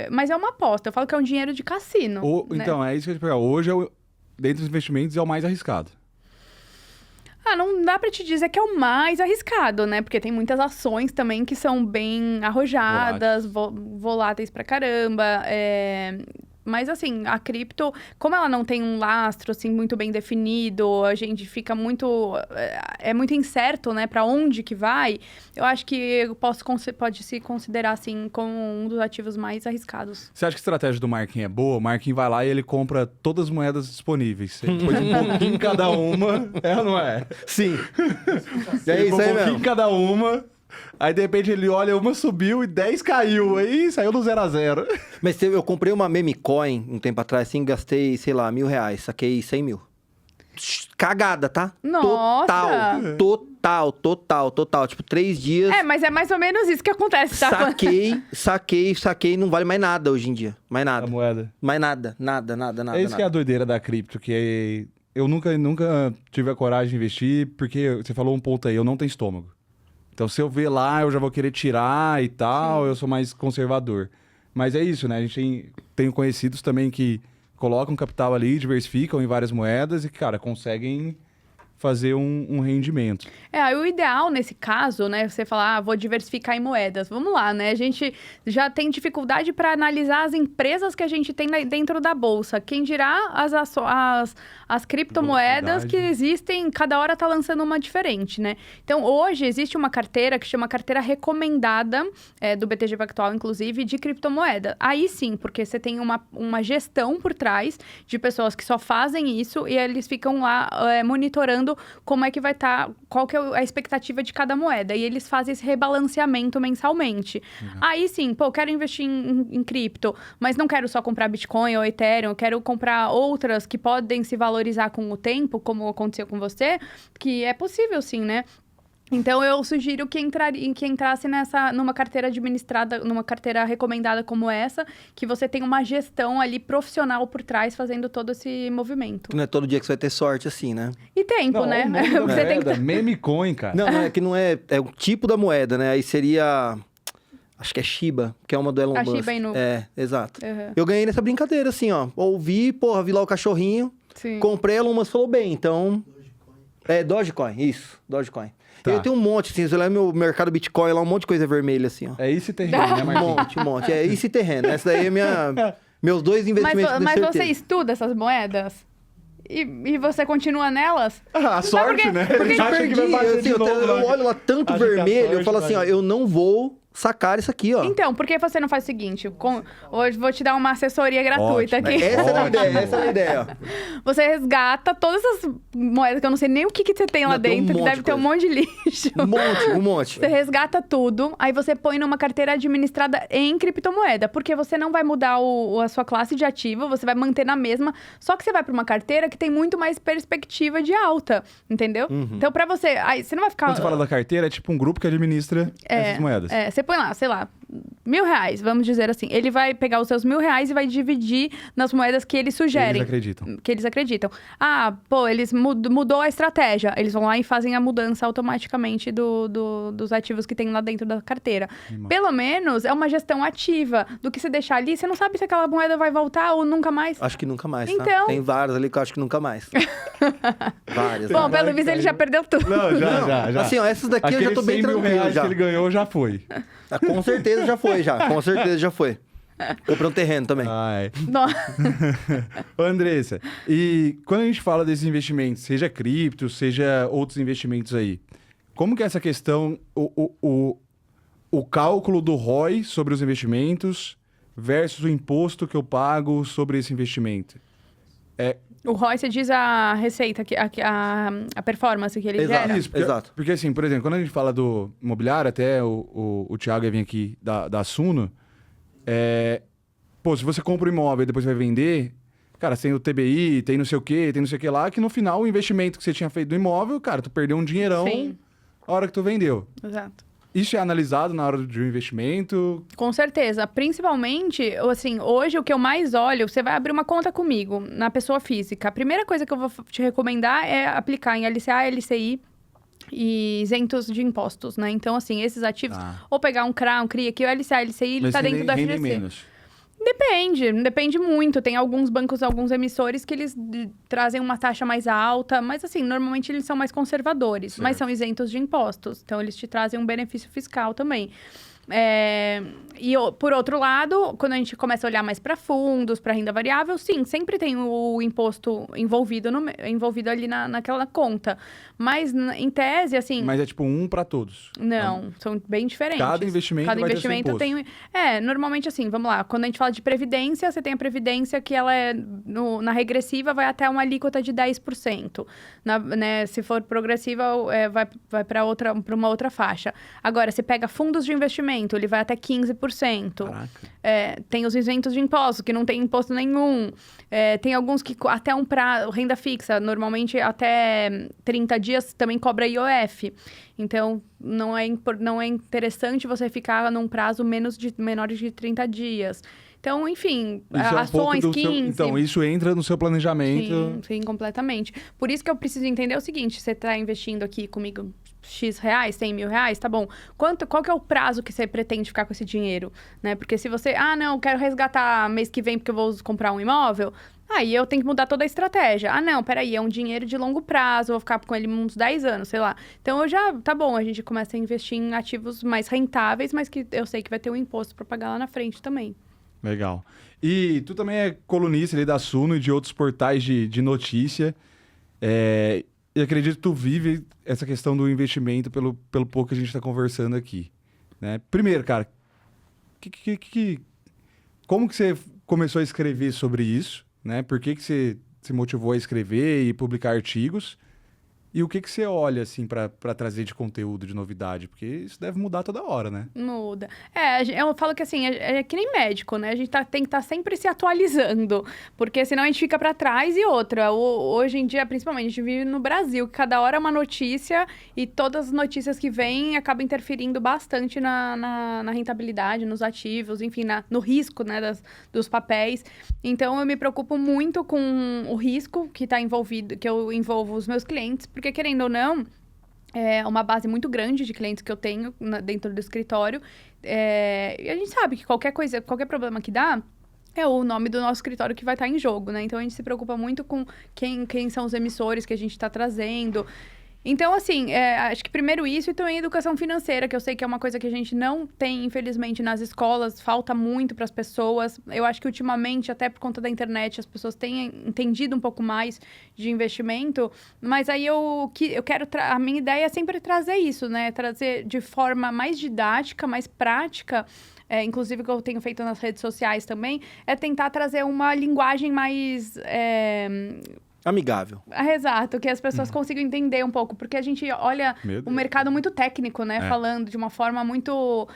mas é uma aposta. Eu falo que é um dinheiro de cassino. Né? Então, é isso que eu ia te pegar. Hoje, dentro dos investimentos, é o mais arriscado. Não dá pra te dizer que é o mais arriscado, né? Porque tem muitas ações também que são bem arrojadas, voláteis pra caramba. Mas, assim, a cripto, como ela não tem um lastro, assim, muito bem definido, a gente fica muito... É muito incerto, né? Pra onde que vai. Eu acho que pode se considerar, assim, como um dos ativos mais arriscados. Você acha que a estratégia do Marquinhos é boa? O Marquinhos vai lá e ele compra todas as moedas disponíveis. Ele põe um pouquinho em cada uma. Ou não é? Sim. É isso aí, mesmo. Um pouquinho em cada uma. Aí, de repente, ele olha, uma subiu e 10 caiu. Aí saiu do 0 a 0. Mas eu comprei uma meme coin um tempo atrás, assim, gastei, sei lá, R$1.000. Saquei 100 mil. Cagada, tá? Nossa! Total. Tipo, 3 dias... Mas é mais ou menos isso que acontece, tá? Saquei, não vale mais nada hoje em dia. Mais nada. A moeda. Mais nada. É isso que é a doideira da cripto, que eu nunca tive a coragem de investir, porque você falou um ponto aí, eu não tenho estômago. Então, se eu ver lá, eu já vou querer tirar e tal, eu sou mais conservador. Mas é isso, né? A gente tem conhecidos também que colocam capital ali, diversificam em várias moedas e, cara, conseguem fazer um rendimento. O ideal nesse caso, né, você falar, vou diversificar em moedas. Vamos lá, né? A gente já tem dificuldade para analisar as empresas que a gente tem dentro da bolsa. Quem dirá as criptomoedas que existem, cada hora tá lançando uma diferente, né? Então, hoje existe uma carteira que chama carteira recomendada, do BTG Pactual, inclusive, de criptomoeda. Aí sim, porque você tem uma gestão por trás de pessoas que só fazem isso e eles ficam lá monitorando como é que vai estar, qual que é a expectativa de cada moeda. E eles fazem esse rebalanceamento mensalmente. Aí sim, eu quero investir em cripto, mas não quero só comprar Bitcoin ou Ethereum, eu quero comprar outras que podem se valorizar com o tempo, como aconteceu com você, que é possível sim, né? Então, eu sugiro que entrasse numa carteira administrada, numa carteira recomendada como essa, que você tem uma gestão ali profissional por trás, fazendo todo esse movimento. Não é todo dia que você vai ter sorte assim, né? E tempo, né? Você tem que... Meme coin, cara. Não, é que não é... É o tipo da moeda, né? Aí seria... Acho que é Shiba, que é uma do Elon Musk. Shiba Inu. Exato. Eu ganhei nessa brincadeira, assim, ó. Ouvi, vi lá o cachorrinho. Sim. Comprei, Elon Musk falou bem, então... Dogecoin, isso. Dogecoin. Tá. Eu tenho um monte, assim, você olha meu mercado Bitcoin lá, um monte de coisa vermelha, assim, ó. É esse terreno, né, Marquinhos? Um monte. É esse terreno. Essa daí é meus 2 investimentos de Mas certeza. você estuda essas moedas? E você continua nelas? A sorte, né? Porque Ele acha que vai bater assim, de novo, eu olho lá tanto vermelho, eu falo assim, ó, eu não vou sacar isso aqui, ó. Então, por que você não faz o seguinte? Hoje vou te dar uma assessoria gratuita aqui. Essa é a ideia, ó. Você resgata todas as moedas, que eu não sei nem o que você tem lá dentro, que deve ter um monte de lixo. Um monte. Você resgata tudo, aí você põe numa carteira administrada em criptomoeda, porque você não vai mudar a sua classe de ativo, você vai manter na mesma, só que você vai para uma carteira que tem muito mais perspectiva de alta, entendeu? Então, para você... Aí, você não vai ficar... Quando você fala da carteira, é tipo um grupo que administra essas moedas. Você põe lá, sei lá, R$1.000, vamos dizer assim. Ele vai pegar os seus R$1.000 e vai dividir nas moedas que eles sugerem. Que eles acreditam. Eles mudou a estratégia. Eles vão lá e fazem a mudança automaticamente dos ativos que tem lá dentro da carteira. Pelo menos é uma gestão ativa. Do que você deixar ali, você não sabe se aquela moeda vai voltar ou nunca mais. Acho que nunca mais, tá? Então... Tem várias ali que eu acho que nunca mais. Várias. Bom, pelo visto ele já perdeu tudo. Não, já. Assim, ó, essas daqui eu já tô bem tranquilo R$100.000 já. que ele ganhou já foi. Com certeza já foi, já. Com certeza já foi. Comprei um terreno também. Ô, Andressa, e quando a gente fala desses investimentos, seja cripto, seja outros investimentos aí, como que é essa questão, o cálculo do ROI sobre os investimentos versus o imposto que eu pago sobre esse investimento? O ROI, você diz a receita, a performance que ele gera? Isso, porque assim, por exemplo, quando a gente fala do imobiliário, até o Thiago ia vir aqui da Suno, se você compra um imóvel e depois vai vender, cara, você tem o TBI, tem não sei o que lá, que no final o investimento que você tinha feito do imóvel, cara, tu perdeu um dinheirão a hora que tu vendeu. Exato. Isso é analisado na hora de um investimento? Com certeza. Principalmente, assim, hoje o que eu mais olho, você vai abrir uma conta comigo, na pessoa física. A primeira coisa que eu vou te recomendar é aplicar em LCA, LCI e isentos de impostos, né? Então, assim, esses ativos, ou pegar um CRA, um CRI, que o LCA, LCI, ele tá dentro do FGC. Menos. Depende muito. Tem alguns bancos, alguns emissores que eles trazem uma taxa mais alta, mas assim, normalmente eles são mais conservadores, mas são isentos de impostos. Então, eles te trazem um benefício fiscal também. E por outro lado, quando a gente começa a olhar mais para fundos, para renda variável, sim, sempre tem o imposto envolvido ali naquela conta. Mas em tese, assim... Mas é tipo um para todos? Não, são bem diferentes. Cada investimento vai ter seu imposto. tem... normalmente assim, vamos lá, quando a gente fala de previdência, você tem a previdência que ela na regressiva vai até uma alíquota de 10%. Se for progressiva, vai para uma outra faixa. Agora, você pega fundos de investimento, ele vai até 15%. Tem os isentos de impostos, que não tem imposto nenhum. Tem alguns que até um prazo, renda fixa, normalmente até 30 dias também cobra IOF. Então, não é interessante você ficar num prazo menores de 30 dias. Então, enfim, ações, 15... Então, isso entra no seu planejamento? Sim, completamente. Por isso que eu preciso entender o seguinte, você está investindo aqui comigo X reais, 100 mil reais, tá bom. Qual que é o prazo que você pretende ficar com esse dinheiro, né? Porque se você, não, quero resgatar mês que vem porque eu vou comprar um imóvel, aí eu tenho que mudar toda a estratégia. Não, peraí, é um dinheiro de longo prazo, eu vou ficar com ele uns 10 anos, sei lá. Então, tá bom, a gente começa a investir em ativos mais rentáveis, mas que eu sei que vai ter um imposto para pagar lá na frente também. Legal. E tu também é colunista ali da Suno e de outros portais de notícia. E acredito que tu vive essa questão do investimento pelo pouco que a gente está conversando aqui, né? Primeiro, cara, como que você começou a escrever sobre isso, né? Por que você se motivou a escrever e publicar artigos? E o que você olha, assim, para trazer de conteúdo, de novidade? Porque isso deve mudar toda hora, né? Muda. Eu falo que, assim, é que nem médico, né? A gente tem que estar sempre se atualizando, porque senão a gente fica para trás. E outra, hoje em dia, principalmente, a gente vive no Brasil, que cada hora é uma notícia e todas as notícias que vêm acabam interferindo bastante na rentabilidade, nos ativos, enfim, no risco, né, dos papéis. Então, eu me preocupo muito com o risco que está envolvido, que eu envolvo os meus clientes, porque, querendo ou não, é uma base muito grande de clientes que eu tenho dentro do escritório. E a gente sabe que qualquer problema que dá, é o nome do nosso escritório que vai estar em jogo, né? Então, a gente se preocupa muito com quem são os emissores que a gente está trazendo. Então, assim, acho que primeiro isso e também educação financeira, que eu sei que é uma coisa que a gente não tem, infelizmente, nas escolas, falta muito para as pessoas. Eu acho que ultimamente, até por conta da internet, as pessoas têm entendido um pouco mais de investimento, mas aí eu quero, a minha ideia é sempre trazer isso, né? Trazer de forma mais didática, mais prática, inclusive o que eu tenho feito nas redes sociais também, é tentar trazer uma linguagem mais... amigável. Exato, que as pessoas consigam entender um pouco, porque a gente olha o mercado muito técnico, né? Falando de uma forma muito...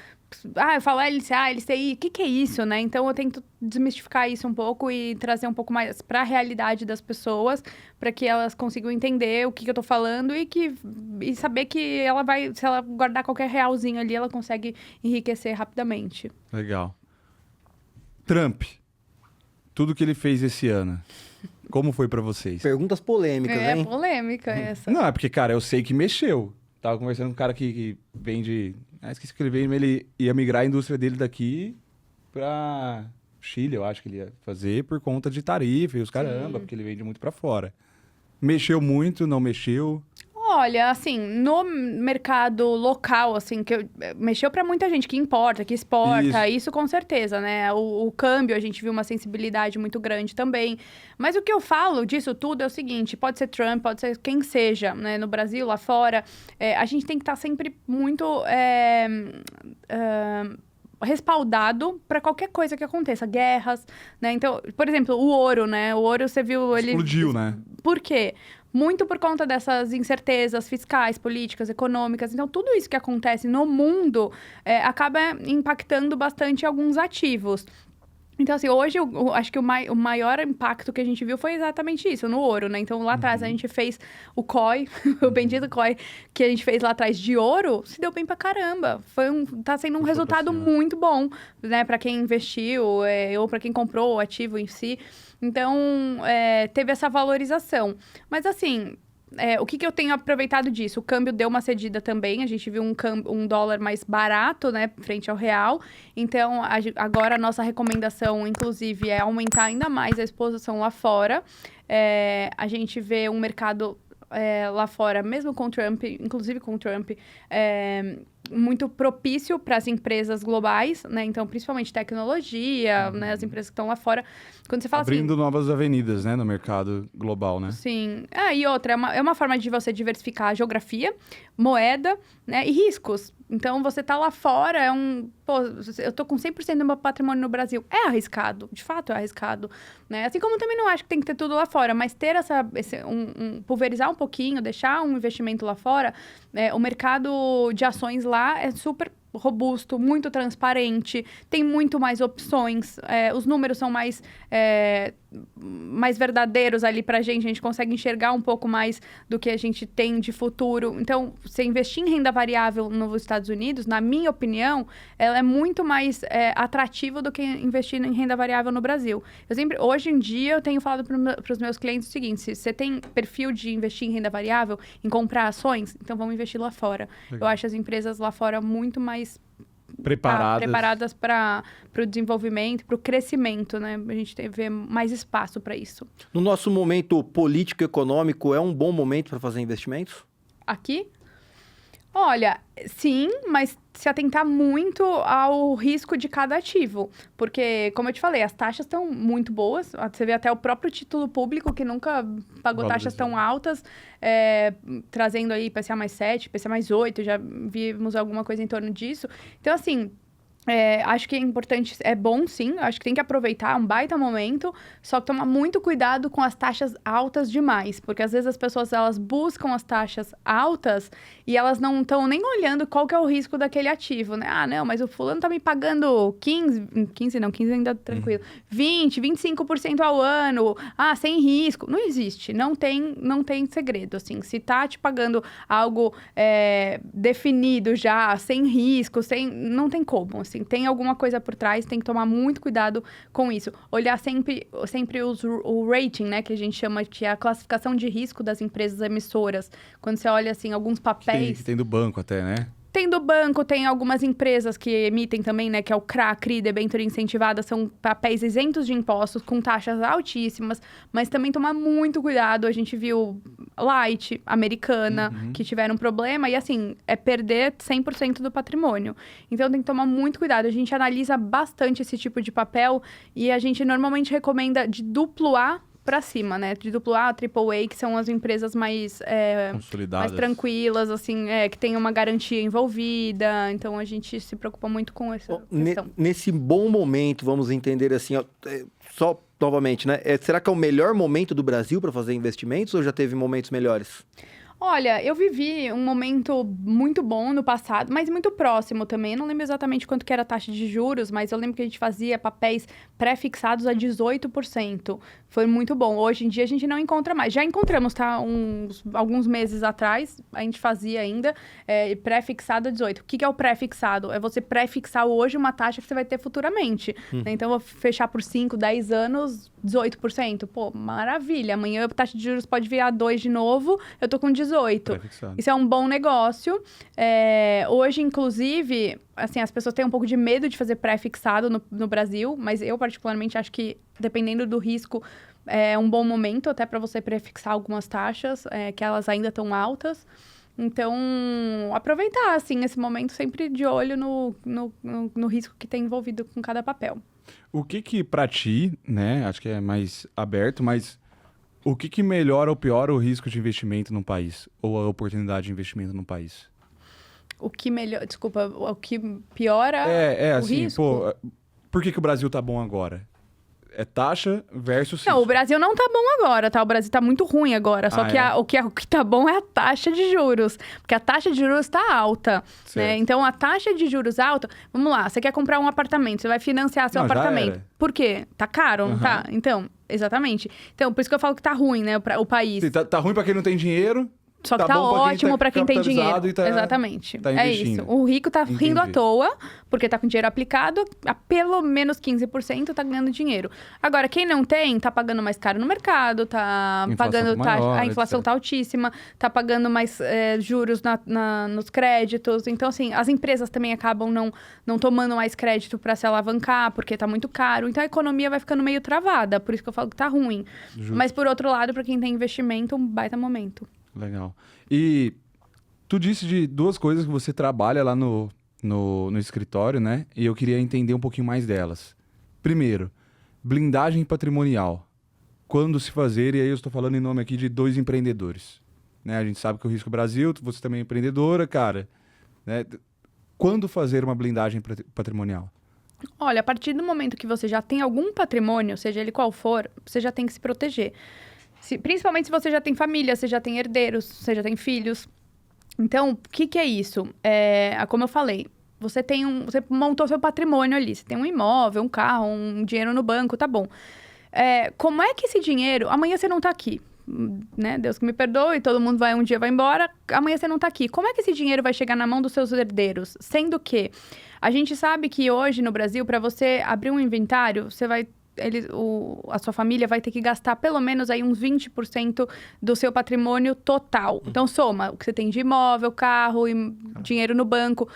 eu falo LCA, LCI, o que é isso, né? Então, eu tento desmistificar isso um pouco e trazer um pouco mais para a realidade das pessoas, para que elas consigam entender o que eu tô falando e saber que ela vai, se ela guardar qualquer realzinho ali, ela consegue enriquecer rapidamente. Legal. Trump, tudo que ele fez esse ano, como foi pra vocês? Perguntas polêmicas, hein? Polêmica essa. Não, é porque, cara, eu sei que mexeu. Tava conversando com um cara que vende... esqueci que ele ia migrar a indústria dele daqui pra Chile, eu acho que ele ia fazer, por conta de tarifa e os caramba, porque ele vende muito pra fora. Mexeu muito, não mexeu? Olha, assim, no mercado local, assim, mexeu para muita gente que importa, que exporta, isso com certeza, né? O câmbio, a gente viu uma sensibilidade muito grande também. Mas o que eu falo disso tudo é o seguinte, pode ser Trump, pode ser quem seja, né? No Brasil, lá fora, a gente tem que estar sempre muito... respaldado para qualquer coisa que aconteça, guerras, né? Então, por exemplo, o ouro, né? O ouro, você viu... Explodiu, né? Por quê? Muito por conta dessas incertezas fiscais, políticas, econômicas. Então, tudo isso que acontece no mundo acaba impactando bastante alguns ativos. Então, assim, hoje eu acho que o maior impacto que a gente viu foi exatamente isso, no ouro, né? Então, lá atrás a gente fez o COI, o bendito COI, que a gente fez lá atrás de ouro, se deu bem pra caramba. Tá sendo um resultado muito bom, né? Pra quem investiu, ou pra quem comprou o ativo em si. Então, teve essa valorização. Mas, assim... o que eu tenho aproveitado disso? O câmbio deu uma cedida também, a gente viu um dólar mais barato, né, frente ao real. Então, agora a nossa recomendação, inclusive, é aumentar ainda mais a exposição lá fora. A gente vê um mercado lá fora, mesmo com o Trump, inclusive com o Trump, muito propício para as empresas globais, né? Então, principalmente tecnologia, né? As empresas que estão lá fora. Quando você fala abrindo novas avenidas, né? No mercado global, né? Sim. E outra, é uma forma de você diversificar a geografia, moeda, né? E riscos. Então, você tá lá fora, eu tô com 100% do meu patrimônio no Brasil. É arriscado, de fato é arriscado, né? Assim como eu também não acho que tem que ter tudo lá fora, mas ter pulverizar um pouquinho, deixar um investimento lá fora, o mercado de ações lá é super robusto, muito transparente, tem muito mais opções, os números são mais mais verdadeiros ali pra gente, a gente consegue enxergar um pouco mais do que a gente tem de futuro. Então, você investir em renda variável nos Estados Unidos, na minha opinião, ela é muito mais atrativa do que investir em renda variável no Brasil. Hoje em dia, eu tenho falado para os meus clientes o seguinte: se você tem perfil de investir em renda variável, em comprar ações, então vamos investir lá fora. Legal. Eu acho as empresas lá fora muito mais Preparadas para o desenvolvimento, para o crescimento, né? A gente vê mais espaço para isso. No nosso momento político e econômico, é um bom momento para fazer investimentos? Aqui? Olha, sim, mas se atentar muito ao risco de cada ativo. Porque, como eu te falei, as taxas estão muito boas. Você vê até o próprio título público, que nunca pagou taxas tão altas, trazendo aí IPCA mais 7, IPCA mais 8, já vimos alguma coisa em torno disso. Então, assim... acho que é importante, é bom sim, acho que tem que aproveitar, é um baita momento, só que tomar muito cuidado com as taxas altas demais, porque às vezes as pessoas elas buscam as taxas altas e elas não estão nem olhando qual que é o risco daquele ativo, né? Ah, não, mas o fulano tá me pagando 15 ainda tranquilo, 20, 25% ao ano, sem risco. Não existe, não tem segredo, assim, se tá te pagando algo definido já, sem risco, não tem como, assim. Tem alguma coisa por trás, tem que tomar muito cuidado com isso. Olhar sempre o rating, né? Que a gente chama, que é a classificação de risco das empresas emissoras. Quando você olha, assim, alguns papéis... Que tem do banco até, né? Tem do banco, tem algumas empresas que emitem também, né? Que é o CRA, CRI, debênture incentivada. São papéis isentos de impostos, com taxas altíssimas. Mas também tomar muito cuidado. A gente viu Light, Americana, que tiveram problema. E, assim, é perder 100% do patrimônio. Então, tem que tomar muito cuidado. A gente analisa bastante esse tipo de papel. E a gente normalmente recomenda de duplo A para cima, né? De duplo A, triple A, que são as empresas mais consolidadas, mais tranquilas, assim, que tem uma garantia envolvida. Então, a gente se preocupa muito com essa questão. Nesse bom momento, vamos entender assim, só novamente, né? Será que é o melhor momento do Brasil para fazer investimentos ou já teve momentos melhores? Olha, eu vivi um momento muito bom no passado, mas muito próximo também. Eu não lembro exatamente quanto que era a taxa de juros, mas eu lembro que a gente fazia papéis pré-fixados a 18%. Foi muito bom. Hoje em dia a gente não encontra mais. Já encontramos, tá? Alguns meses atrás, a gente fazia ainda pré-fixado a 18%. O que é o pré-fixado? É você pré-fixar hoje uma taxa que você vai ter futuramente. Então, eu vou fechar por 5, 10 anos, 18%. Pô, maravilha. Amanhã a taxa de juros pode virar 2 de novo, eu tô com 18%. Isso é um bom negócio. Hoje, inclusive, assim, as pessoas têm um pouco de medo de fazer pré-fixado no Brasil, mas eu particularmente acho que, dependendo do risco, é um bom momento até para você pré-fixar algumas taxas, que elas ainda estão altas. Então, aproveitar, assim, esse momento sempre de olho no risco que tem envolvido com cada papel. O que para ti, né, acho que é mais aberto, mas o que melhora ou piora o risco de investimento no país? Ou a oportunidade de investimento no país? O que melhora... Desculpa, o que piora o assim, risco? Pô, por que o Brasil tá bom agora? É taxa versus risco. Não, o Brasil não tá bom agora, tá? O Brasil tá muito ruim agora. Só que o que tá bom é a taxa de juros. Porque a taxa de juros tá alta, né? Então, a taxa de juros alta... Vamos lá, você quer comprar um apartamento, você vai financiar seu apartamento. Por quê? Tá caro, não tá? Então, exatamente. Então, por isso que eu falo que tá ruim, né? O país. Sim, tá ruim pra quem não tem dinheiro... Só que tá ótimo pra quem tem dinheiro. Exatamente. Tá isso. O rico tá rindo à toa, porque tá com dinheiro aplicado, a pelo menos 15% tá ganhando dinheiro. Agora, quem não tem, tá pagando mais caro no mercado, tá pagando... a inflação tá altíssima, tá pagando mais juros nos créditos. Então, assim, as empresas também acabam não tomando mais crédito pra se alavancar, porque tá muito caro. Então, a economia vai ficando meio travada. Por isso que eu falo que tá ruim. Justo. Mas, por outro lado, pra quem tem investimento, um baita momento. Legal. E tu disse de duas coisas que você trabalha lá no escritório, né? E eu queria entender um pouquinho mais delas. Primeiro, blindagem patrimonial. Quando se fazer, e aí eu estou falando em nome aqui de 2 empreendedores. Né? A gente sabe que o Risco Brasil, você também é empreendedora, cara. Né? Quando fazer uma blindagem patrimonial? Olha, a partir do momento que você já tem algum patrimônio, seja ele qual for, você já tem que se proteger. Principalmente se você já tem família, você já tem herdeiros, você já tem filhos. Então, o que é isso? Como eu falei, você montou seu patrimônio ali. Você tem um imóvel, um carro, um dinheiro no banco, tá bom. como é que esse dinheiro... Amanhã você não tá aqui, né? Deus que me perdoe, todo mundo um dia vai embora, amanhã você não tá aqui. Como é que esse dinheiro vai chegar na mão dos seus herdeiros? Sendo que a gente sabe que hoje no Brasil, para você abrir um inventário, você vai... a sua família vai ter que gastar pelo menos aí uns 20% do seu patrimônio total. Então, soma o que você tem de imóvel, carro, e dinheiro no banco.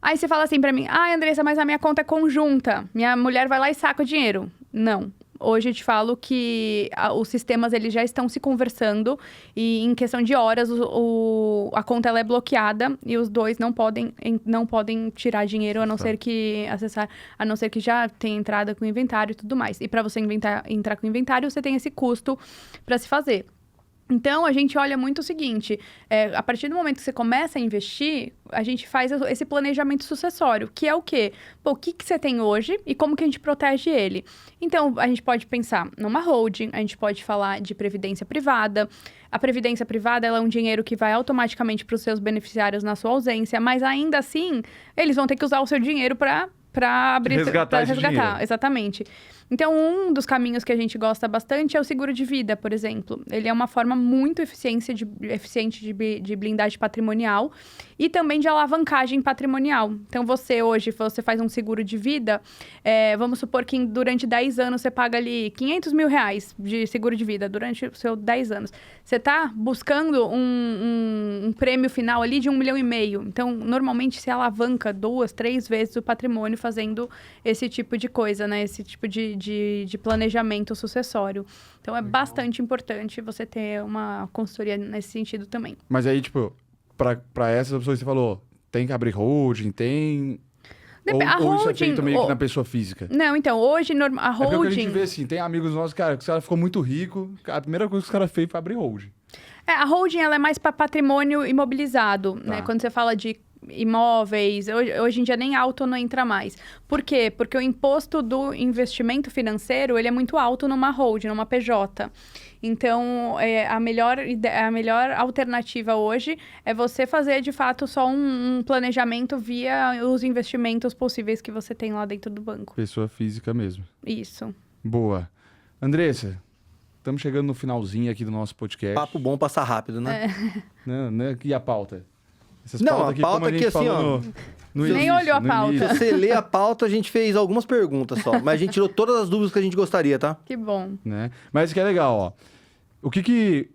Aí você fala assim pra mim, Andressa, mas a minha conta é conjunta. Minha mulher vai lá e saca o dinheiro. Não. Hoje eu te falo que os sistemas eles já estão se conversando e em questão de horas a conta ela é bloqueada e os dois não podem tirar dinheiro a não ser que já tenha entrada com o inventário e tudo mais. E para você entrar com o inventário, você tem esse custo para se fazer. Então, a gente olha muito o seguinte, a partir do momento que você começa a investir, a gente faz esse planejamento sucessório, que é o quê? Pô, o que você tem hoje e como que a gente protege ele? Então, a gente pode pensar numa holding, a gente pode falar de previdência privada. A previdência privada, ela é um dinheiro que vai automaticamente para os seus beneficiários na sua ausência, mas ainda assim, eles vão ter que usar o seu dinheiro para resgatar. Exatamente. Então, um dos caminhos que a gente gosta bastante é o seguro de vida, por exemplo. Ele é uma forma muito eficiente de blindagem patrimonial e também de alavancagem patrimonial. Então, você faz um seguro de vida, vamos supor que durante 10 anos você paga ali 500 mil reais de seguro de vida durante os seus 10 anos. Você está buscando um prêmio final ali de 1,5 milhão. Então, normalmente, você alavanca 2, 3 vezes o patrimônio fazendo esse tipo de coisa, né? Esse tipo de planejamento sucessório. Então, é bastante importante você ter uma consultoria nesse sentido também. Mas aí, tipo, para essas opções que você falou, tem que abrir holding, tem... Ou isso é feito meio que na pessoa física? Não, então, hoje a holding... É porque a gente vê assim, tem amigos nossos, cara, que o cara ficou muito rico, a primeira coisa que os caras fez foi abrir holding. A holding, ela é mais para patrimônio imobilizado, né? Quando você fala de imóveis, hoje em dia nem auto não entra mais. Por quê? Porque o imposto do investimento financeiro, ele é muito alto numa holding, numa PJ. Então, a melhor alternativa hoje é você fazer, de fato, só um planejamento via os investimentos possíveis que você tem lá dentro do banco. Pessoa física mesmo. Isso. Boa. Andressa, estamos chegando no finalzinho aqui do nosso podcast. Papo bom passar rápido, né? E a pauta? Essas Não, pautas a aqui, pauta como a gente aqui, assim, falou no Nem início, olhou a pauta. início. Se você lê a pauta, a gente fez algumas perguntas só. Mas a gente tirou todas as dúvidas que a gente gostaria, tá? Que bom. Né? Mas que é legal, ó. O que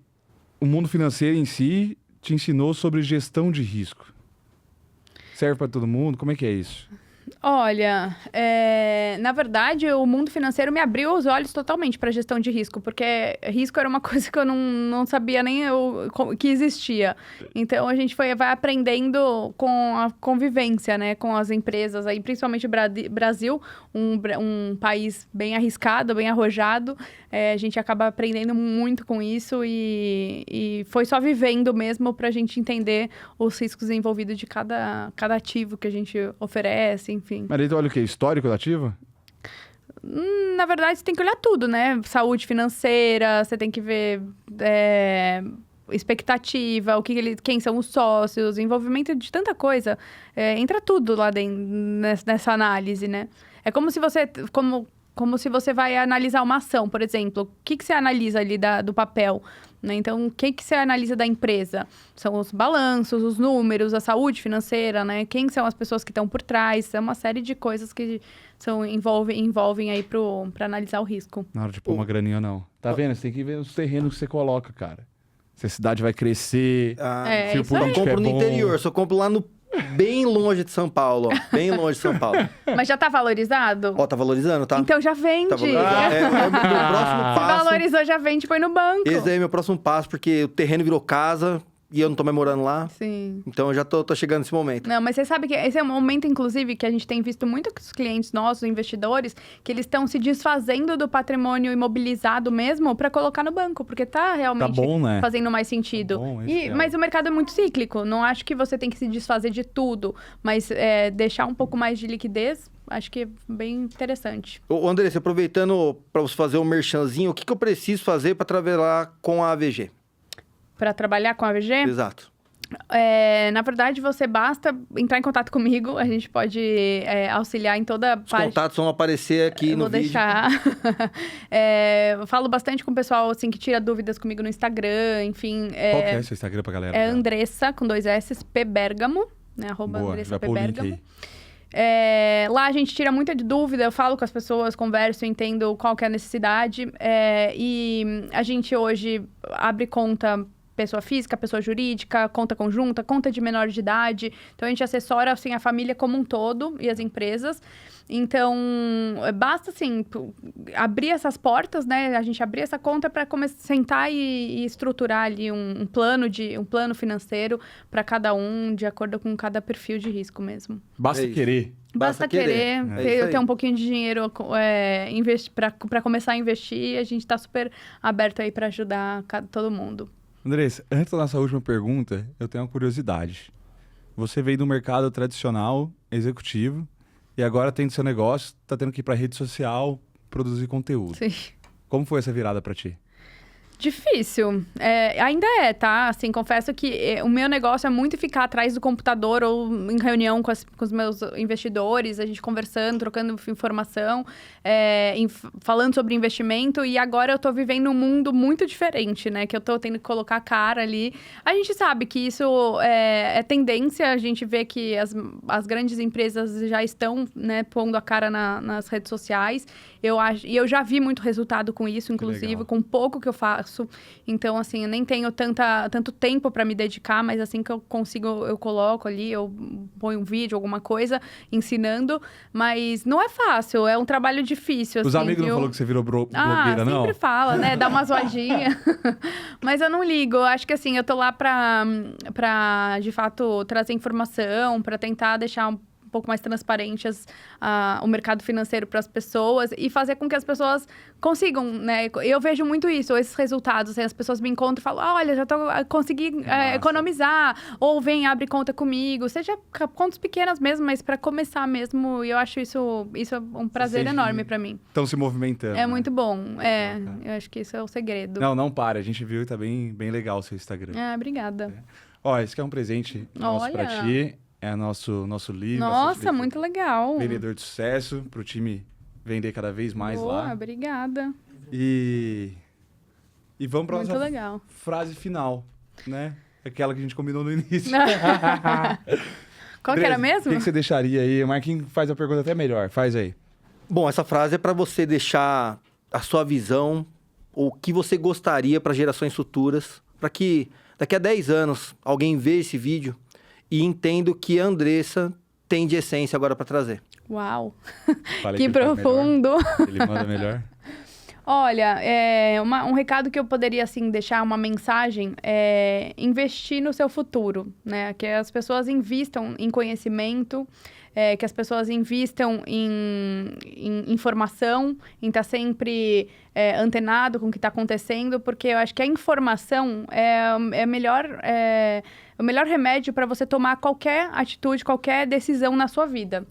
o mundo financeiro em si te ensinou sobre gestão de risco? Serve para todo mundo? Como é que é isso? Olha, na verdade, o mundo financeiro me abriu os olhos totalmente para gestão de risco, porque risco era uma coisa que eu não sabia nem que existia. Então, a gente vai aprendendo com a convivência, né, com as empresas, aí, principalmente o Brasil, um país bem arriscado, bem arrojado. A gente acaba aprendendo muito com isso e foi só vivendo mesmo para a gente entender os riscos envolvidos de cada ativo que a gente oferece, enfim. Mas aí tu olha o quê? Histórico do ativo? Na verdade, você tem que olhar tudo, né? Saúde financeira, você tem que ver expectativa, quem são os sócios, envolvimento de tanta coisa. Entra tudo lá dentro, nessa análise, né? É como se você vai analisar uma ação, por exemplo. O que você analisa ali do papel? Né? Então, o que você analisa da empresa? São os balanços, os números, a saúde financeira, né? Quem são as pessoas que estão por trás? É uma série de coisas que envolvem aí para analisar o risco. Na hora de pôr uma graninha ou não. Tá vendo? Você tem que ver os terrenos que você coloca, cara. Se a cidade vai crescer, se o só político compro no bom. interior, só compro lá no... Bem longe de São Paulo, ó. Bem longe de São Paulo. Mas já tá valorizado? Ó, tá valorizando, tá? Então já vende. Tá valorizando. É o meu próximo Se passo. valorizou, já vende, põe no banco. Esse daí é meu próximo passo, porque o terreno virou casa e eu não tô mais morando lá. Sim. Então eu já tô chegando nesse momento. Não, mas você sabe que esse é um momento, inclusive, que a gente tem visto muitos clientes nossos, investidores, que eles estão se desfazendo do patrimônio imobilizado mesmo para colocar no banco, porque tá realmente bom, né? fazendo mais sentido. Tá bom, Mas o mercado é muito cíclico. Não acho que você tem que se desfazer de tudo, mas deixar um pouco mais de liquidez, acho que é bem interessante. Ô, Andressa, aproveitando para você fazer um merchanzinho, o que eu preciso fazer para trabalhar com a AVG? Para trabalhar com a AVG? Exato. Na verdade, você basta entrar em contato comigo, a gente pode auxiliar em toda Os parte. contatos vão aparecer aqui no vídeo. Vou deixar. Eu falo bastante com o pessoal assim, que tira dúvidas comigo no Instagram, enfim. Qual que é seu Instagram pra galera? É Andressa, com 2 S, P Bergamo, né? @ Boa, Andressa vai P pôr o link Bergamo. aí. Lá a gente tira muita de dúvida, eu falo com as pessoas, converso, entendo qual que é a necessidade. E a gente hoje abre conta pessoa física, pessoa jurídica, conta conjunta, conta de menor de idade. Então, a gente assessora, assim, a família como um todo e as empresas. Então, basta, assim, abrir essas portas, né? A gente abrir essa conta para sentar e estruturar ali um plano financeiro para cada um, de acordo com cada perfil de risco mesmo. Basta querer. Basta querer. Eu ter um pouquinho de dinheiro para começar a investir. A gente está super aberto aí para ajudar todo mundo. Andressa, antes da nossa última pergunta, eu tenho uma curiosidade. Você veio do mercado tradicional, executivo, e agora tem seu negócio, tá tendo que ir pra rede social, produzir conteúdo. Sim. Como foi essa virada pra ti? Difícil. Ainda tá? Assim, confesso que o meu negócio é muito ficar atrás do computador ou em reunião com os meus investidores, a gente conversando, trocando informação, falando sobre investimento. E agora eu tô vivendo um mundo muito diferente, né? Que eu tô tendo que colocar a cara ali. A gente sabe que isso é tendência, a gente vê que as grandes empresas já estão, né, pondo a cara nas redes sociais. E eu já vi muito resultado com isso, inclusive, com pouco que eu faço. Então, assim, eu nem tenho tanto tempo para me dedicar, mas assim que eu consigo, eu coloco ali, eu ponho um vídeo, alguma coisa, ensinando. Mas não é fácil, é um trabalho difícil, Os assim, amigos não falaram que você virou blogueira, não? Sempre fala, né? Dá uma zoadinha. Mas eu não ligo. Eu acho que, assim, eu tô lá pra de fato, trazer informação, pra tentar deixar um pouco mais transparentes o mercado financeiro para as pessoas e fazer com que as pessoas consigam, né? Eu vejo muito isso, esses resultados. As pessoas me encontram e falam, olha, já consegui economizar. Ou vem, abre conta comigo. Seja contas pequenas mesmo, mas para começar mesmo. E eu acho isso um prazer enorme para mim. Estão se movimentando. É muito bom. Eu acho que isso é o segredo. Não para. A gente viu e tá bem legal o seu Instagram. Obrigada. Ó, esse aqui é um presente nosso para ti. É nosso livro. Nossa, muito legal. Vendedor de sucesso, pro time vender cada vez mais lá. Obrigada. E vamos pra muito nossa legal. frase final, né? Aquela que a gente combinou no início. Qual que era mesmo? O que você deixaria aí? O Marquinhos faz a pergunta até melhor. Faz aí. Bom, essa frase é para você deixar a sua visão, o que você gostaria para gerações futuras, para que daqui a 10 anos alguém veja esse vídeo e entendo que a Andressa tem de essência agora para trazer. Uau! Falei que profundo! Ele manda melhor. Olha, um recado que eu poderia, assim, deixar, uma mensagem, é investir no seu futuro, né? Que as pessoas invistam em conhecimento, que as pessoas invistam em informação, em estar sempre antenado com o que está acontecendo, porque eu acho que a informação é o melhor remédio para você tomar qualquer atitude, qualquer decisão na sua vida.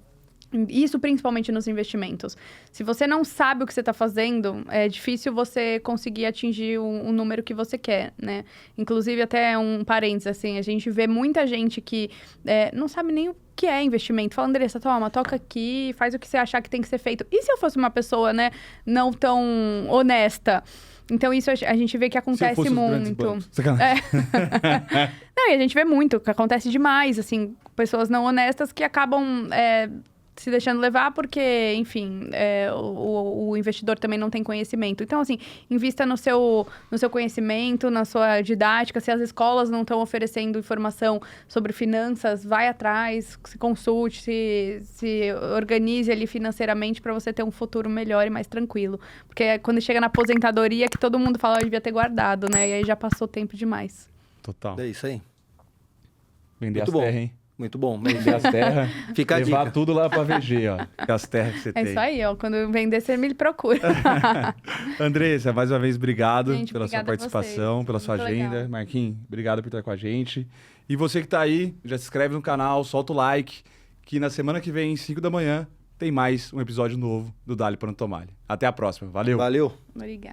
Isso principalmente nos investimentos. Se você não sabe o que você está fazendo, é difícil você conseguir atingir o número que você quer, né? Inclusive, até um parênteses, assim, a gente vê muita gente que não sabe nem o que é investimento. Fala, Andressa, toca aqui, faz o que você achar que tem que ser feito. E se eu fosse uma pessoa, né, não tão honesta? Então, isso a gente vê que acontece muito. Não, e a gente vê muito, que acontece demais, assim, pessoas não honestas que acabam se deixando levar porque, enfim, o investidor também não tem conhecimento. Então, assim, invista no seu conhecimento, na sua didática. Se as escolas não estão oferecendo informação sobre finanças, vai atrás, se consulte, se organize ali financeiramente para você ter um futuro melhor e mais tranquilo. Porque quando chega na aposentadoria que todo mundo fala, devia ter guardado, né? E aí já passou tempo demais. Total. É isso aí. Vender as terras, hein? Muito bom. Vender as terras. Fica a levar dica. tudo lá pra VG, ó. As terras que você tem. É isso aí, ó. Quando vender, você me procura. Andressa, mais uma vez, obrigado pela sua obrigada participação, pela sua agenda. Legal. Marquinhos, obrigado por estar com a gente. E você que tá aí, já se inscreve no canal, solta o like, que na semana que vem, 5 da manhã, tem mais um episódio novo do Dali Pronto Tomale. Até a próxima. Valeu! Valeu! Obrigada.